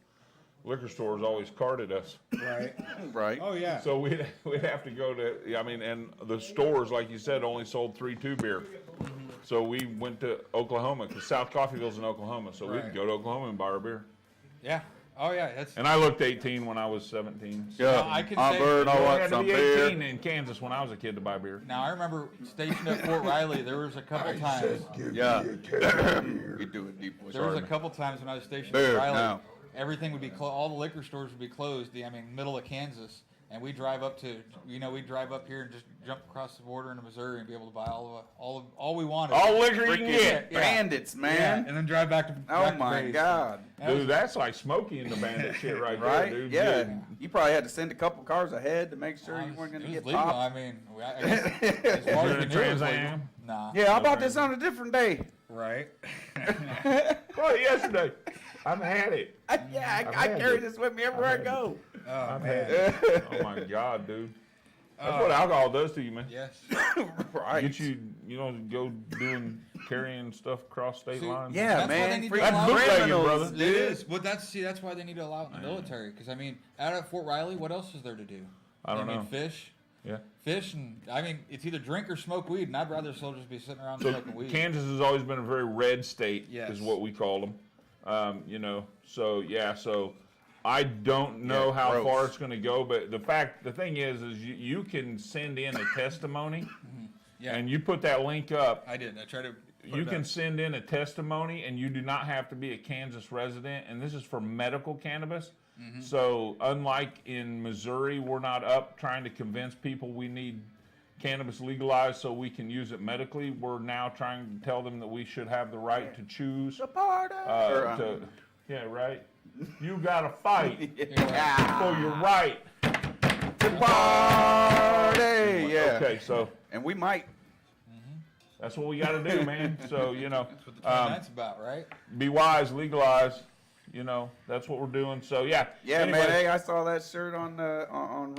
liquor stores always carded us. Right. Right? Oh yeah. So we'd have to go to, and the stores, like you said, only sold 3-2 beer. So we went to Oklahoma, because South Coffeyville's in Oklahoma, so Right. we'd go to Oklahoma and buy our beer. Yeah. Oh yeah. That's. And I looked 18 when I was 17. So Yeah, I can I'm say- bird, you I only want had to some be beer. 18 in Kansas when I was a kid to buy beer. Now I remember stationed at Fort Riley. There was a couple times. Yeah. You do it deep voice. There was a Sorry. couple times when I was stationed Beer, at Riley. now. Everything would be all the liquor stores would be closed. Middle of Kansas, and we drive up to we drive up here and just jump across the border into Missouri and be able to buy all we wanted. All liquor you can Freaking get. Yeah. bandits, Yeah, man. and then drive back to. Oh back to my base. God. That was- Dude, that's like Smokey and the Bandit shit right Right? there, dude. Yeah. You probably had to send a couple cars ahead to make sure it you was- weren't going to it was get legal. popped. I mean, I guess, as far Was as it we a knew, it was Trans legal. Am? Nah. Yeah, I bought Okay. this on a different day. Right. Well, yesterday. I've had it. I I've had carry it. this with me everywhere I go. I've had it. Oh my God, dude. That's what alcohol does to you, man. Yes. Right. Get you, go carrying stuff across state See, lines. Yeah, That's why they man. need Free to allow bootlegging, criminals, brother. It dude. is. Well, that's why they need to allow it in the military. Because I mean, out at Fort Riley, what else is there to do? I don't know. Fish, Yeah. and I mean, it's either drink or smoke weed, and I'd rather soldiers be sitting around So smoking weed. Kansas has always been a very red state, Yes. is what we call them. So yeah, so I don't know how gross. far it's going to go, but the thing is you can send in a testimony, Yeah. and you put that link up. I did. I tried to. You can send in a testimony, and you do not have to be a Kansas resident, and this is for medical cannabis. So unlike in Missouri, we're not up trying to convince people we need cannabis legalized so we can use it medically. We're now trying to tell them that we should have the right to choose. Yeah, right. You gotta fight for your right. Party, yeah. Okay, so And we might. that's what we gotta do, man. So That's what the 29th's about, right? be wise, legalize. That's what we're doing. So yeah. Yeah, Anyway, man. Hey, I saw that shirt on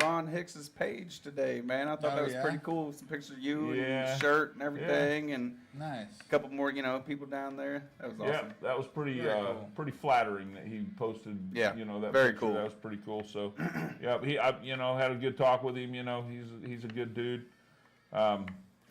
Ron Hicks's page today, man. I thought that was yeah? pretty cool. Some pictures of you and Yeah. your shirt and everything, and Nice. a couple more, people down there. That was Yeah, awesome. that was pretty Very cool. pretty flattering that he posted. Yeah, that very picture. cool. That was pretty cool. So, yeah, I had a good talk with him. He's a good dude.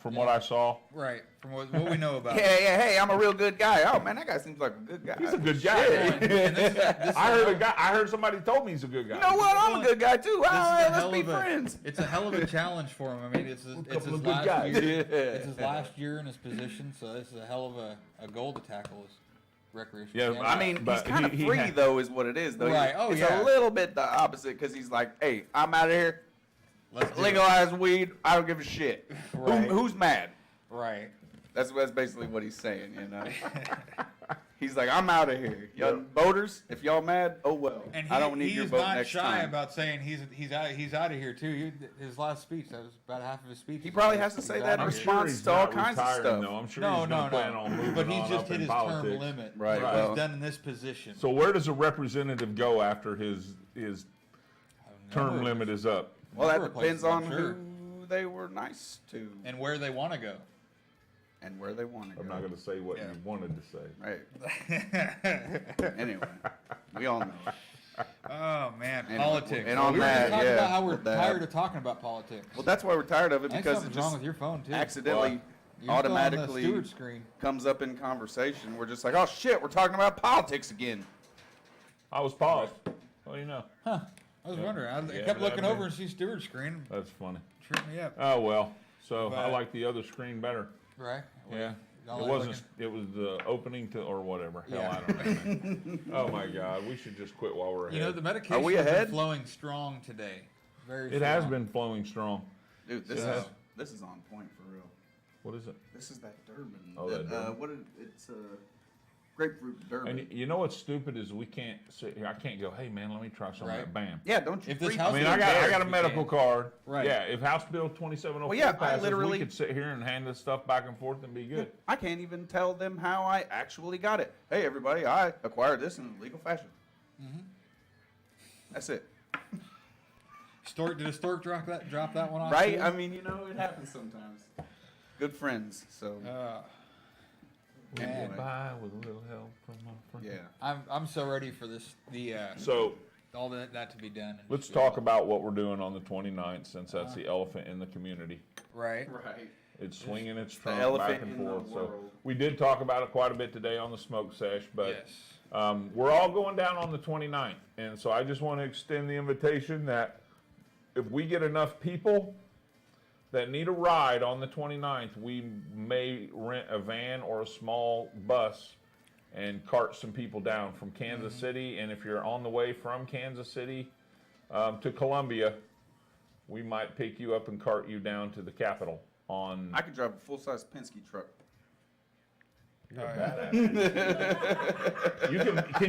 From what I saw, Right. From what we know about. Hey, I'm a real good guy. Oh man, that guy seems like a good guy. he's a good guy. And this I heard somebody told me he's a good guy. You know what? I'm a good guy too. This is All a right, let's hell be of a- friends. It's a hell of a challenge for him. I mean, it's his couple of good last guys. year. Yeah. It's his last year in his position, so this is a hell of a goal to tackle his recreation. Yeah, cannabis. I mean, But he's kind of he free had- though, is what it is though. Right. Oh, it's yeah. a little bit the opposite because he's like, hey, I'm out of here. Let's do it. Legalize weed. I don't give a shit. Right. Who's mad? Right. That's basically what he's saying, He's like, I'm out of here. Y'all voters, if y'all mad, oh well. And I don't need your he's vote not next shy time. about saying he's out of here too. His last speech, that was about half of his speech. He probably has to say that in I'm response sure he's to all not kinds of retiring, stuff. Though. I'm sure No, he's no, gonna plan no. on moving But he's on just up hit in his politics. term limit. Right, What well- he's done in this position. So where does a representative go after his term limit is up? Well, that Number of depends places, on I'm sure. who they were nice to And where they want to go. and where they want to go. I'm not going to say what Yeah. you wanted to say. Right. Anyway, we all know. Oh man, And- politics. and on we were that, just talking yeah, about how we're with that- tired of talking about politics. Well, that's why we're tired of it I think because it something's wrong just with your phone too. accidentally, You're still on the automatically steward screen. comes up in conversation. We're just like, oh shit, we're talking about politics again. I was paused. Well, you know, I was wondering. I Yeah, kept but looking I over mean- and see steward screen. that's funny. Tripped me up. Oh well. So I But- like the other screen better. Right. Yeah. Y'all It like wasn't. looking- It was the opening to or whatever. Hell, Yeah. I don't know. Man. Oh my God, we should just quit while we're ahead. You know, the medication we has ahead? been flowing strong today. Very. it has strong. been flowing strong. Dude, Yeah. this is on point for real. What is it? This is that Durban. Oh, that Durban. It's grapefruit Durban. And you know what's stupid is we can't sit here. I can't go. Hey man, let me try some Right. of that. Bam. Yeah, don't you? If this freak- house I mean, bill I got a cares, medical we card. Right. Yeah. If House Bill 2704 Well, yeah, I passes, literally- we could sit here and hand this stuff back and forth and be good. I can't even tell them how I actually got it. Hey, everybody, I acquired this in legal fashion. That's it. Stork, did a stork drop that one off? Right? too? I mean, it happens sometimes. Good friends, so We Man. get by with a little help from my friend. yeah. I'm so ready for this. So All that to be done. and let's just talk about what we're doing on the 29th, since that's the elephant in the community. Right. Right. It's swinging its trunk elephant back and in the forth. So world. we did talk about it quite a bit today on the smoke sesh, but Yes. we're all going down on the 29th. And so I just want to extend the invitation that if we get enough people that need a ride on the 29th, we may rent a van or a small bus and cart some people down from Kansas City. And if you're on the way from Kansas City to Columbia, we might pick you up and cart you down to the Capitol on. I could drive a full-size Penske truck. You're a badass.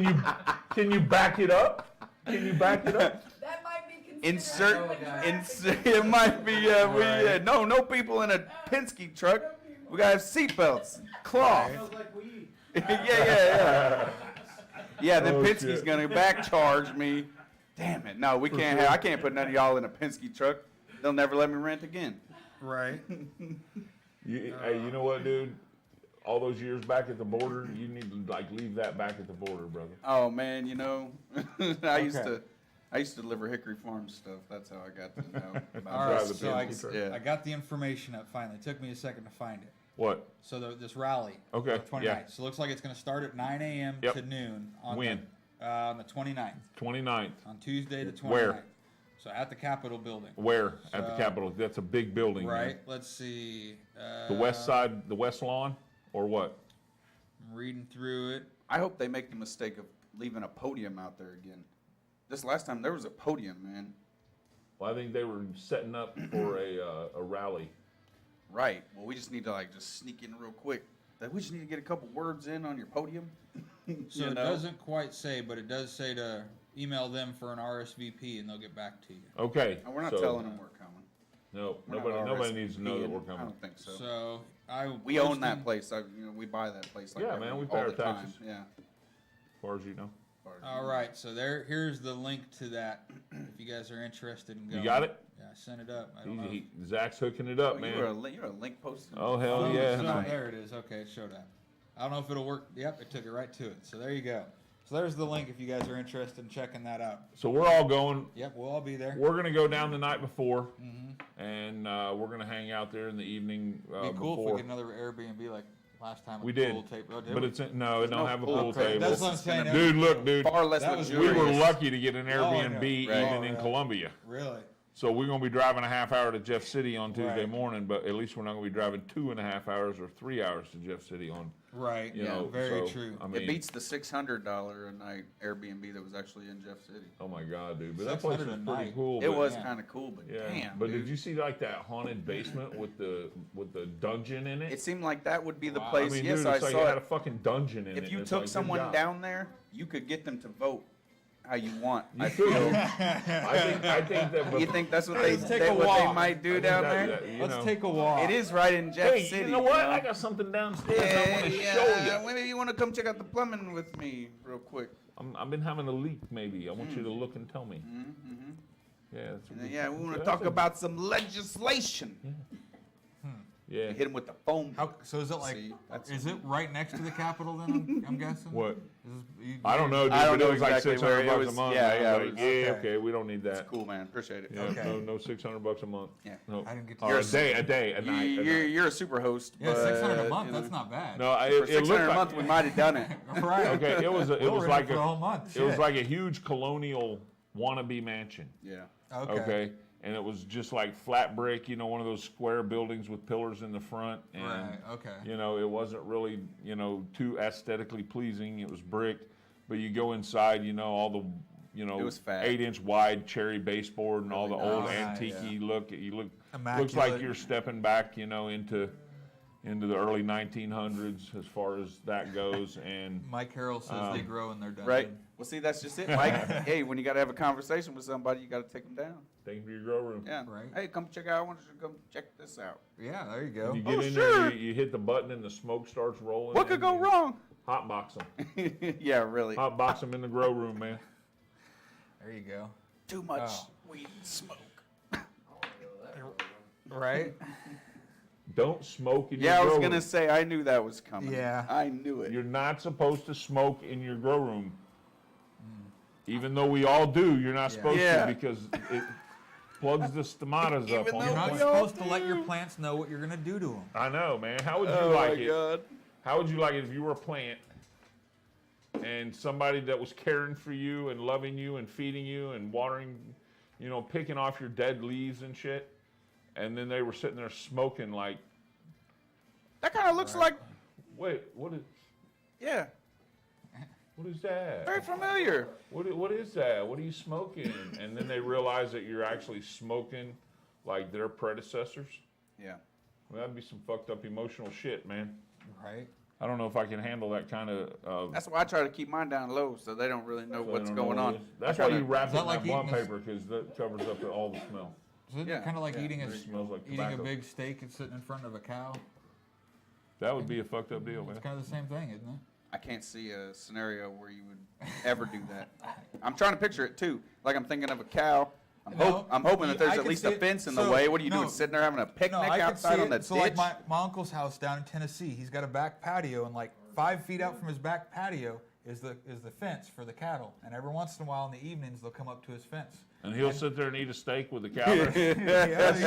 Can you back it up? Can you back it up? That might be considered. Insert. It might be. No people in a Penske truck. We gotta have seatbelts, cloth. Smells like weed. yeah. Yeah, then Oh, Penske's shit. gonna back charge me. Damn it! No, we can't. I can't put none of y'all in a Penske truck. They'll never let me rent again. Right. Hey, you know what, dude? All those years back at the border, you need to like leave that back at the border, brother. Oh man, you know, I used Okay. to deliver Hickory Farm stuff. That's how I got to know about All Drive right, the so I, Penske truck. Yeah. I got the information up finally. It took me a second to find it. What? So this rally, Okay, on the 29th. yeah. So it looks like it's going to start at 9 a.m. Yep. to noon on When? on the 29th, 29th. on Tuesday the 29th. Where? So at the Capitol building. Where? At the So- Capitol. That's a big building. man. Right. Let's see. The west side, the west lawn, or what? I'm reading through it. I hope they make the mistake of leaving a podium out there again. This last time there was a podium, man. Well, I think they were setting up for a rally. Right. Well, we just need to like just sneak in real quick. Like, we just need to get a couple words in on your podium. So You it know? doesn't quite say, but it does say to email them for an RSVP and they'll get back to you. Okay. And we're not so- telling them we're coming. No, We're not nobody needs to know that RSVPing. we're I coming. don't think so. So I We own that posted- place. We buy that place. Like Yeah, every- man, we pay all our the time. taxes. Yeah. As far as you know. All right, so here's the link to that. If you guys are interested in going. You got it? Yeah, I sent it up. I don't know. Zach's hooking it up, Oh, man. you're a link post. Oh, hell Oh, yeah. so there it is. Okay, it showed up. I don't know if it'll work. Yep, it took it right to it. So there you go. So there's the link if you guys are interested in checking that out. So we're all going. Yep, we'll all be there. We're gonna go down the night before, and we're gonna hang out there in the evening It'd be cool if before. we get another Airbnb like last time. We with the did, pool tape. Oh, did but we? it don't have a pool Okay, table. That's what I'm saying. Dude, look, dude. Far less That was We luxurious. were lucky to get an Oh, I know. Airbnb Right. even Oh, in yeah. Columbia. Really? So we're gonna be driving a half hour to Jeff City on Tuesday Right. morning, but at least we're not gonna be driving 2.5 hours or 3 hours to Jeff City on. Right. You yeah. know, Very so, true. I mean, It beats the $600 a night Airbnb that was actually in Jeff City. oh my god, dude! But that place was $600 a pretty night. cool. It but- was yeah. kind of cool, but Yeah, damn. but dude. did you see like that haunted basement with the dungeon in it? It seemed like that would be the Wow. place. I mean, Yes, dude, I it's like saw it had it. a fucking dungeon in it. If you and it's took like, good someone job. down there, you could get them to vote how you want. You I could. feel. I think that. You think that's what they, Let's take a what they walk. might do down there? Let's take a walk. It is right in Jeff Hey, City. you know what? I got something downstairs I Yeah, want to yeah. show you. Maybe you want to come check out the plumbing with me real quick. I've been having a leak. Maybe I want you to look and tell me. Yeah. That's a And good- yeah, we want to that's talk a- about some legislation. Yeah. Hit him with the foam. How, so is it like? See, that's- Is it right next to the Capitol? Then I'm guessing. What? Is this, I don't know, dude. I don't but know it was like exactly where it $600 was. a month. Yeah, and I yeah, was it like, was- yeah, okay. okay, we don't need that. Cool, man. Appreciate it. Yeah, Okay. no $600 a month. Yeah. No. I didn't get to Or a see day, a night. a night. You're a super host. Yeah, but, 600 a month. you know, That's not bad. No, For it looked 600 a like, month, we might have done it. Right. Okay, it was We'll rent like it for the whole month. it was Shit. like a huge colonial wannabe mansion. Yeah. Okay. And it was just like flat brick, one of those square buildings with pillars in the front. And, Right. Okay. it wasn't really, too aesthetically pleasing. It was brick, but you go inside, all the, It was fat. 8-inch wide cherry baseboard and all the Really old nice. antique look. You look Immaculate. looks like you're stepping back, into the early 1900s as far as that goes. And Mike Harrell says they grow in their dungeon. Right. Well, see, that's just it, Mike. Hey, when you got to have a conversation with somebody, you got to take them down. thank you for your grow room. Yeah. Right. Hey, come check out. I want you to come check this out. Yeah. There you go. You get in sure. there, you hit the button, and the smoke starts rolling. What could and go you wrong? Hot box them. Yeah, really. Hot box them in the grow room, man. There you go. Too much Oh. weed and smoke. Right. Don't smoke in Yeah, I your was grow going to room. say, I knew that was coming. Yeah. I knew it. You're not supposed to smoke in your grow room. Even though we all do, you're not supposed Yeah. to because it plugs the stomatas up Even on though the You're not plant. supposed to let your plants know what you're gonna do to them. I know, man. How would you Oh, like my it? God. How would you like it if you were a plant and somebody that was caring for you and loving you and feeding you and watering, picking off your dead leaves and shit, and then they were sitting there smoking like, That kind of looks like, wait, what is yeah, that? very familiar. What is that? What are you smoking? And then they realize that you're actually smoking like their predecessors. Yeah. Well, that'd be some fucked up emotional shit, man. Right. I don't know if I can handle that kind of. That's why I try to keep mine down low so they don't really know what's going on. That's I why kinda- you wrap Is it that in like that bond eating a- paper because that covers up all the smell. So isn't Yeah, it kind of like yeah, eating It smells like eating a tobacco. big steak and sitting in front of a cow? That would be a fucked up deal, man. It's kind of the same thing, isn't it? I can't see a scenario where you would ever do that. I'm trying to picture it too. Like I'm thinking of a cow. I'm hoping that there's at least a fence in the way. What are you doing? Sitting there having a picnic outside on the ditch? So like my uncle's house down in Tennessee, he's got a back patio, and like 5 feet out from his back patio is the fence for the cattle. And every once in a while in the evenings, they'll come up to his fence. And he'll sit there and eat a steak with the cow. That's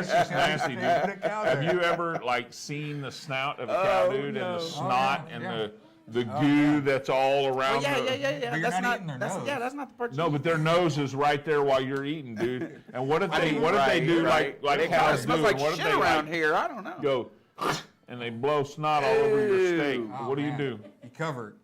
just nasty, dude. Have you ever like seen the snout of a cow, dude, and the snot and the goo that's all around? Yeah. But you're That's not eating their nose. that's not the part. No, but their nose is right there while you're eating, dude. And what if they do like it cows do? smells like What if shit they around here? I don't know. go and they blow snot all over your steak? Oh, What do you man. do? You cover it.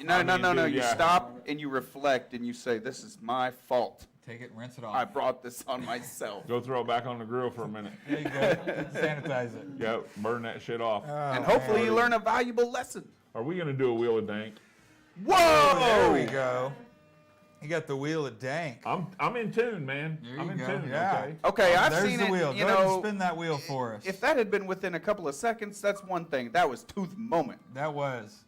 No. dude, You yeah. stop and you reflect and you say, "This is my fault. Take it and rinse it I off. brought this on myself." Go throw it back on the grill for a minute. There you go. Sanitize it. Yep, burn that shit off. And hopefully you learn a valuable lesson. Are we gonna do a wheel of dank? Whoa! There we go. You got the wheel of Dank. I'm in tune, man. There I'm you in go, tune. yeah. Okay. Okay, I've There's seen the it. wheel. You Go ahead and know, spin that wheel for us. if that had been within a couple of seconds, that's one thing. That was to the moment. That was.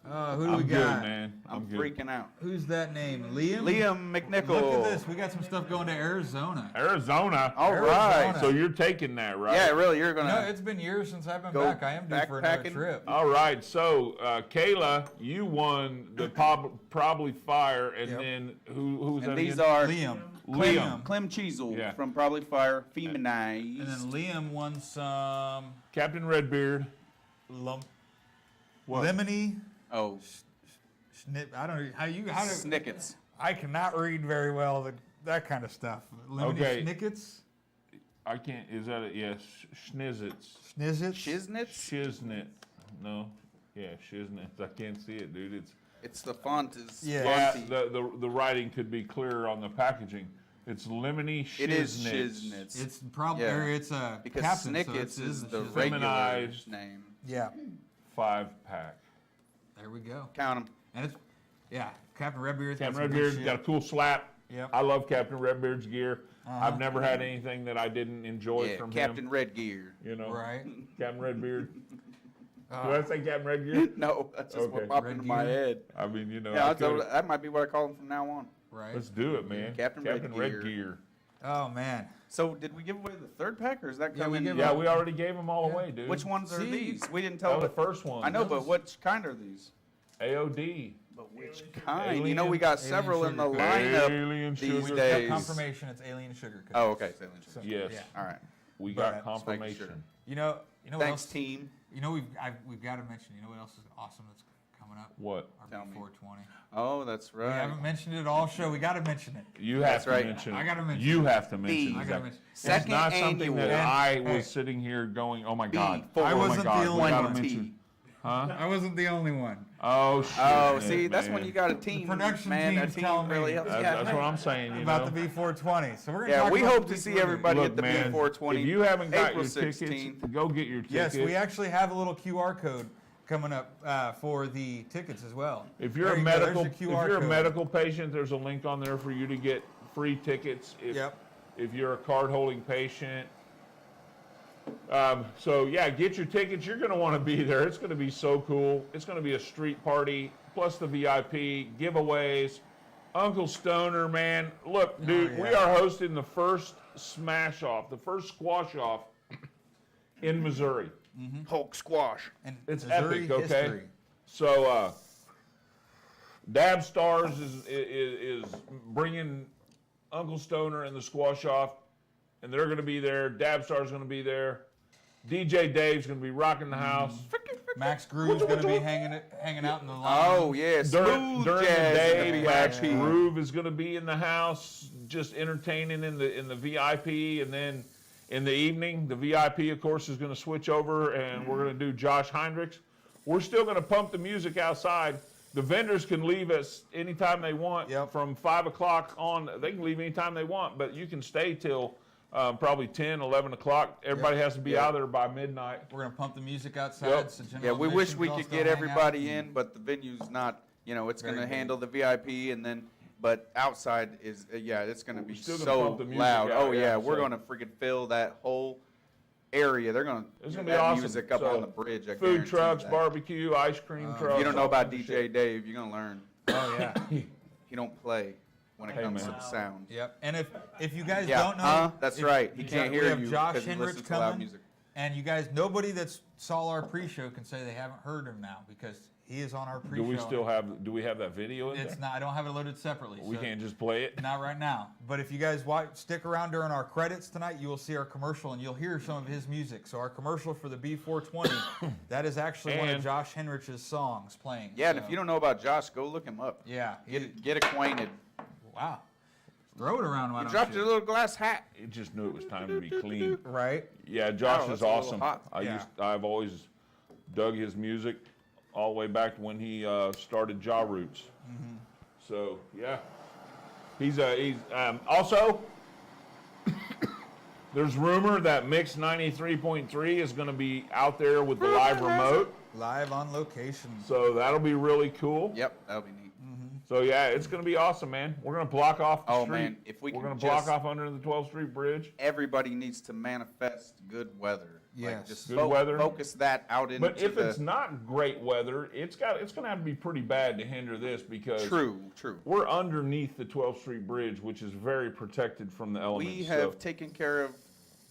Who do I'm we good, got? man. I'm good. freaking out. Who's that name? Liam? Liam McNichol. Look at this. We got some stuff going to Arizona. Arizona. All right. Arizona. So you're taking that, right? Yeah, really, you're gonna. No, it's been years since I've been Go back. I am due for another backpacking? trip. All right. So Kayla, you won the Probably Fire, and Yep. then who's and that these again? are Liam. Clem Cheezel Yeah. from Probably Fire, feminized. And then Liam won some Captain Redbeard. lump, What? lemony. Oh, I don't know how do Snickets. I cannot read very well that kind of stuff. Lemony Okay. snickets, I can't. Is that it? Yes. Schnizzits. snizzits. Shiznits? Shiznit. No. Yeah, Shiznits. I can't see it, dude. It's the font is Yeah, fonty. the writing could be clearer on the packaging. It's lemony shiznits. It is Shiznits. It's probably Yeah. it's a Because captain, so Snickets it is the shiznit. regular Feminized. name. Yeah, 5-pack. there we go. Count them. And it's Captain Redbeard's got Captain some good Redbeard's shit. got a cool slap. Yep. I love Captain Redbeard's gear. I've never had anything that I didn't enjoy Yeah, from Captain him. Red Gear. You know, Right. Captain Redbeard. Did I say Captain Redbeard? No, that's just Okay. what popped Red into my Gear. head. I mean, you know, Yeah, I could've- that might be what I call him from now on. Right. let's do it, man. Captain Red Red Gear. Gear. Oh man. So, did we give away the third pack, or is that Yeah, coming? we give Yeah, we already gave them all away, dude. Which ones are See? these? We didn't That tell was the the first one. I know, but which kind are these? AOD. But which kind? You know, we Alien- got several in the sugar lineup Alien these sugar. days. Confirmation. It's alien sugar. Oh, okay. So then just- Yes. Yeah. All right. We But- got Just making confirmation. sure. You know what Thanks, else? team. You know we've got to mention. You know what else is awesome that's coming up? What? Tell me. 420. Oh, that's We right. haven't mentioned it all show. We got to mention it. You That's have to right. mention it. I gotta mention You it. have to mention it. I gotta mention it. It's Second not something that annual. I Hey. was sitting here going, oh my God. B4. I Oh my wasn't God. the we only gotta one. mention. Huh? I wasn't the only one. Oh, shit. Oh, see, that's man. when you got a team. production man, a team's team telling me. really helps. That's what I'm saying, you About know. the B420. So we're gonna Yeah, talk we about hope the to see B420. everybody Look, at the man, B420. if you haven't got April your tickets, 16th. go get your Yes, tickets. we actually have a little QR code coming up for the tickets as well. If you're There a you go, there's medical, your if QR you're a code. medical patient, there's a link on there for you to get free tickets. Yep. If you're a card-holding patient. So yeah, get your tickets. You're going to want to be there. It's going to be so cool. It's going to be a street party plus the VIP giveaways. Uncle Stoner, man, look, dude, we yeah. are hosting the first smash off, the first squash off in Missouri. Hulk squash. And It's Missouri epic, okay? history. So, Dab Stars is bringing Uncle Stoner and the Squash Off, and they're going to be there. Dab Stars going to be there. DJ Dave's going to be rocking the house. Max Groove's going to be hanging out in the line. Oh, yeah. During Smooth the jazz day, in the Max VIP. Groove is going to be in the house, just entertaining in the VIP, and then in the evening, the VIP, of course, is going to switch over, and we're going to do Josh Heinrichs. We're still going to pump the music outside. The vendors can leave us anytime they want. Yep. From 5 o'clock on. They can leave anytime they want, but you can stay till probably 10, 11 o'clock. Everybody has to be out there by midnight. We're going to pump the music outside. Yep. So general Yeah, we wish admission we can could also get hang everybody out. in, but the venue's not, it's going to Very big. handle the VIP, and then, but outside is, it's going to be still gonna so pump the music loud. out, Oh, yeah, yeah, we're so- going to freaking fill that whole area, they're gonna It's hear gonna be that awesome. music up So, on the bridge. I Food guarantee trucks, that. barbecue, ice cream trucks. If you don't know all about kinds of DJ shit. Dave, you're gonna learn. Oh yeah. He don't play when it Hey, comes to man. the sound. Yep. And if you guys Yeah, don't know, that's if- right. He we can't got- hear we have you Josh 'cause he Henrich listens to loud coming, music. and you guys, nobody that's saw our pre-show can say they haven't heard him now because he is on our pre-show. Do we still have? Do we have that video in It's there? not. I don't have it loaded separately. We so- can't just play it. Not right now. But if you guys stick around during our credits tonight, you will see our commercial and you'll hear some of his music. So our commercial for the B420, that is actually one of And- Josh Henrich's songs playing. Yeah, and So, if you don't know about Josh, go look him up. yeah, Get acquainted. wow. Throw it around. Why He don't dropped you? your little glass hat. It just knew it was time to be clean. Right. Yeah, Josh Wow, that's is a little awesome. hot. Yeah. I've always dug his music all the way back to when he started Ja Roots. Mm-hmm. So yeah, he's also. There's rumor that Mix 93.3 is going to be out there with the live remote, Live on location. so that'll be really cool. Yep, that'll be neat. So yeah, it's going to be awesome, man. We're going to block off the Oh, street. man, if we We're can going to block just- off under the 12th Street Bridge. Everybody needs to manifest good weather. Yes. Like, just Good weather. Focus that out into But if the it's not great weather, it's going to have to be pretty bad to hinder this because true. we're underneath the 12th Street Bridge, which is very protected from the elements. We have taken care of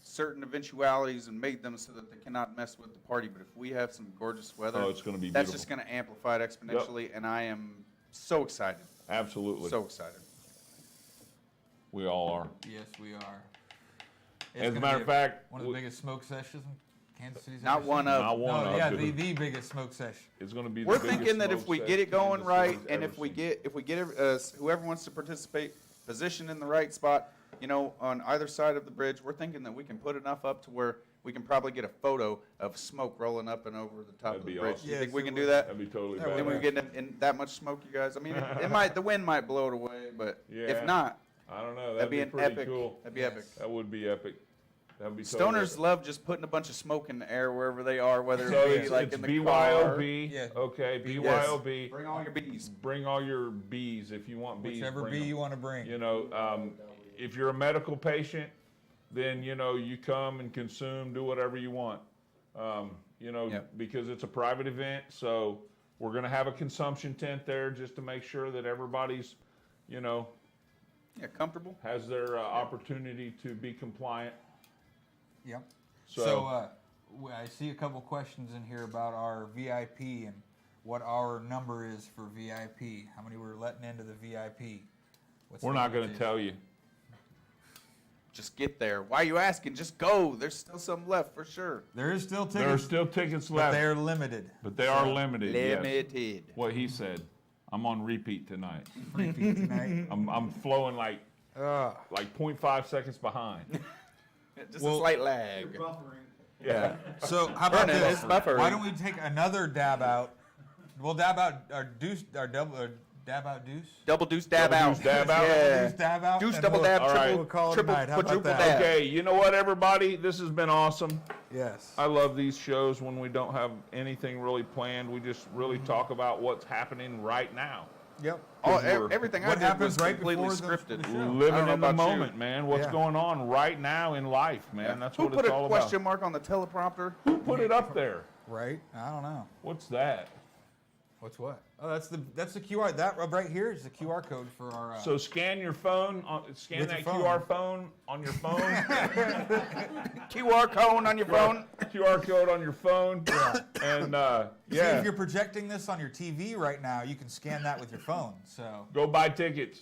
certain eventualities and made them so that they cannot mess with the party. But if we have some gorgeous weather, Oh, it's gonna be that's beautiful. just going to amplify it exponentially. And I am so excited. Absolutely. So excited. We all are. Yes, we are. It's As a gonna matter be of fact, one of the biggest smoke sessions in Kansas City's Not ever one seen. of. Not one No, of yeah, dude. the biggest smoke session. It's going to be. We're the biggest thinking that if smoke we get session it going Kansas right, City's and ever if we seen. get whoever wants to participate, positioned in the right spot, you know, on either side of the bridge, we're thinking that we can put enough up to where we can probably get a photo of smoke rolling up and over the top That'd of the be bridge. awesome. Do you Yes, think we it can would. do that? That'd be totally That bad. Then we get in that much smoke, you guys. I mean, the wind might blow it away, but Yeah. if not, I don't know. that'd be an pretty epic. cool. That'd be epic. That would be epic. That'd be totally Stoners epic. love just putting a bunch of smoke in the air wherever they are, whether So it be it's, like it's in the BYOB. Yeah. Okay, Yes. BYOB. Bring all your bees. Bring all your bees if you want bees. Whichever bring bee them. you want to bring. You know, if you're a medical patient, then you know you come and consume, do whatever you want. You know, Yep. because it's a private event, so we're going to have a consumption tent there just to make sure that everybody's, you know, Yeah, comfortable. has their opportunity to be compliant. Yep. So- So, I see a couple questions in here about our VIP and what our number is for VIP. How many we're letting into the VIP? What's We're the not going to limitation? tell you. Just get there. Why are you asking? Just go. There's still some left for sure. There is still There are tickets, still tickets but left, they're limited. but they are limited. Yes. Limited. What he said. I'm on repeat tonight. Repeat tonight. I'm flowing like Ugh. 0.5 seconds behind. Just Well- a slight lag. Yeah. So how about Vernon, this? it's buffering. Why don't we take another dab out? We'll dab out our deuce, dab out deuce. Double deuce dab Double out. deuce dab out? Yeah. Deuce dab out. Deuce and double we'll- dab, All right. triple, We'll call it triple, tonight. How about quadruple that? dab. Okay, you know what, everybody? This has been awesome. Yes. I love these shows when we don't have anything really planned. We just really talk about what's happening right now. Yep. Oh, we're- everything I What did happens was right completely before the scripted. show? I don't Living know in the about you. moment, man. What's Yeah. going on right now in life, man. Yeah. That's Who what put it's a all question about. mark on the teleprompter? Who put it up there? Right. I don't know. What's that? What's what? Oh, that's the QR. That right here is the QR code for our. So scan your phone. Scan With your that phone. QR phone on your phone. QR code on your phone? QR code on your phone. And See, yeah, if you're projecting this on your TV right now, you can scan that with your phone. So go buy tickets.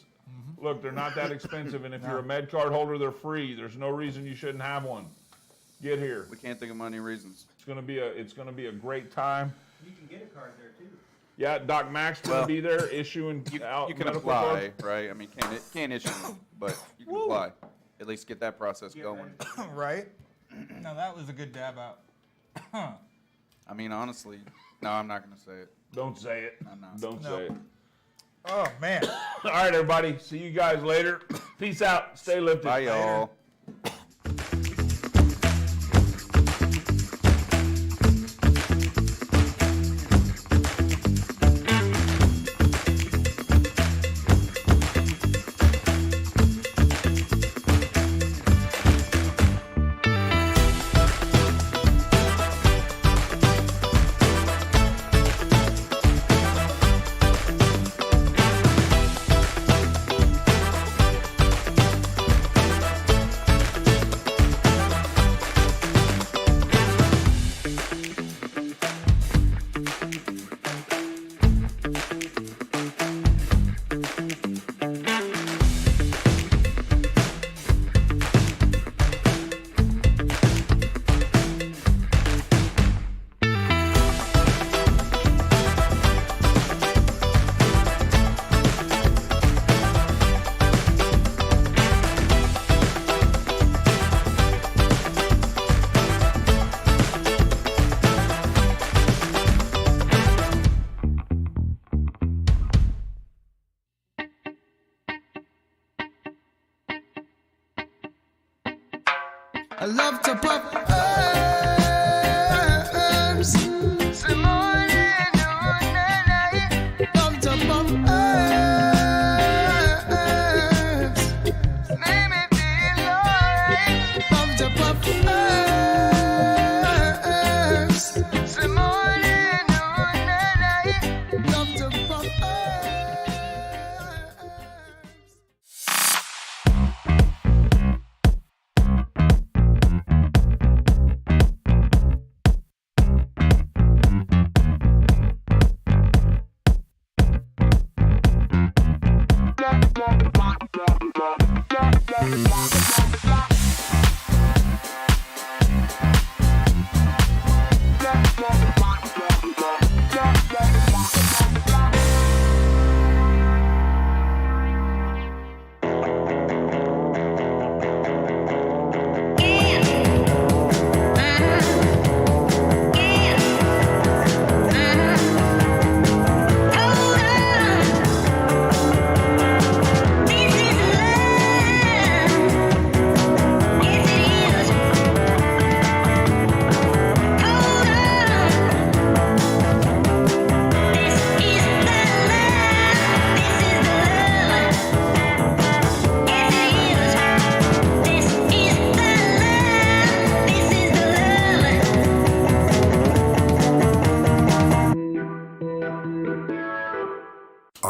Look, they're not that expensive, and if you're a med card holder, they're free. There's no reason you shouldn't have one. Get here. We can't think of any reasons. It's gonna be a great time. You can get a card there too. Yeah, Doc Mac's gonna Well, be there issuing out You can medical apply, cards. right? I mean, can't issue them, but you can apply. At least get that process going. right. Now that was a good dab out. I mean, honestly, no, I'm not going to say it. Don't say it. I'm not. Don't No. say it. Oh man. All right, everybody. See you guys later. Peace out. Stay lifted. Bye, y'all.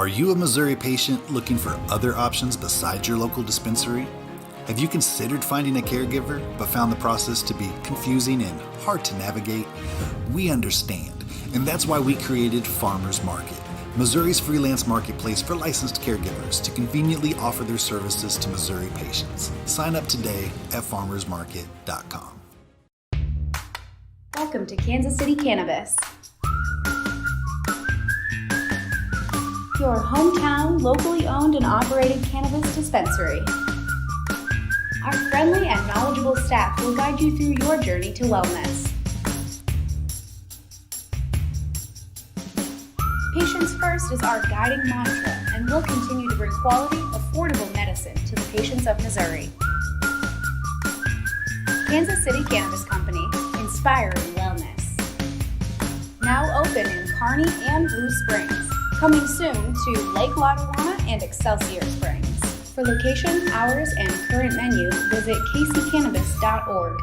you a Missouri patient looking for other options besides your local dispensary? Have you considered finding a caregiver but found the process to be confusing and hard to navigate? We understand, and that's why we created Farmers Market, Missouri's freelance marketplace for licensed caregivers to conveniently offer their services to Missouri patients. Sign up today at farmersmarket.com. Welcome to Kansas City Cannabis, your hometown, locally owned and operated cannabis dispensary. Our friendly and knowledgeable staff will guide you through your journey to wellness. Patients first is our guiding mantra, and we'll continue to bring quality, affordable medicine to the patients of Missouri. Kansas City Cannabis Company, inspiring wellness. Now open in Kearney and Blue Springs. Coming soon to Lake Lotawana and Excelsior Springs. For location, hours, and current menu, visit kccannabis.org.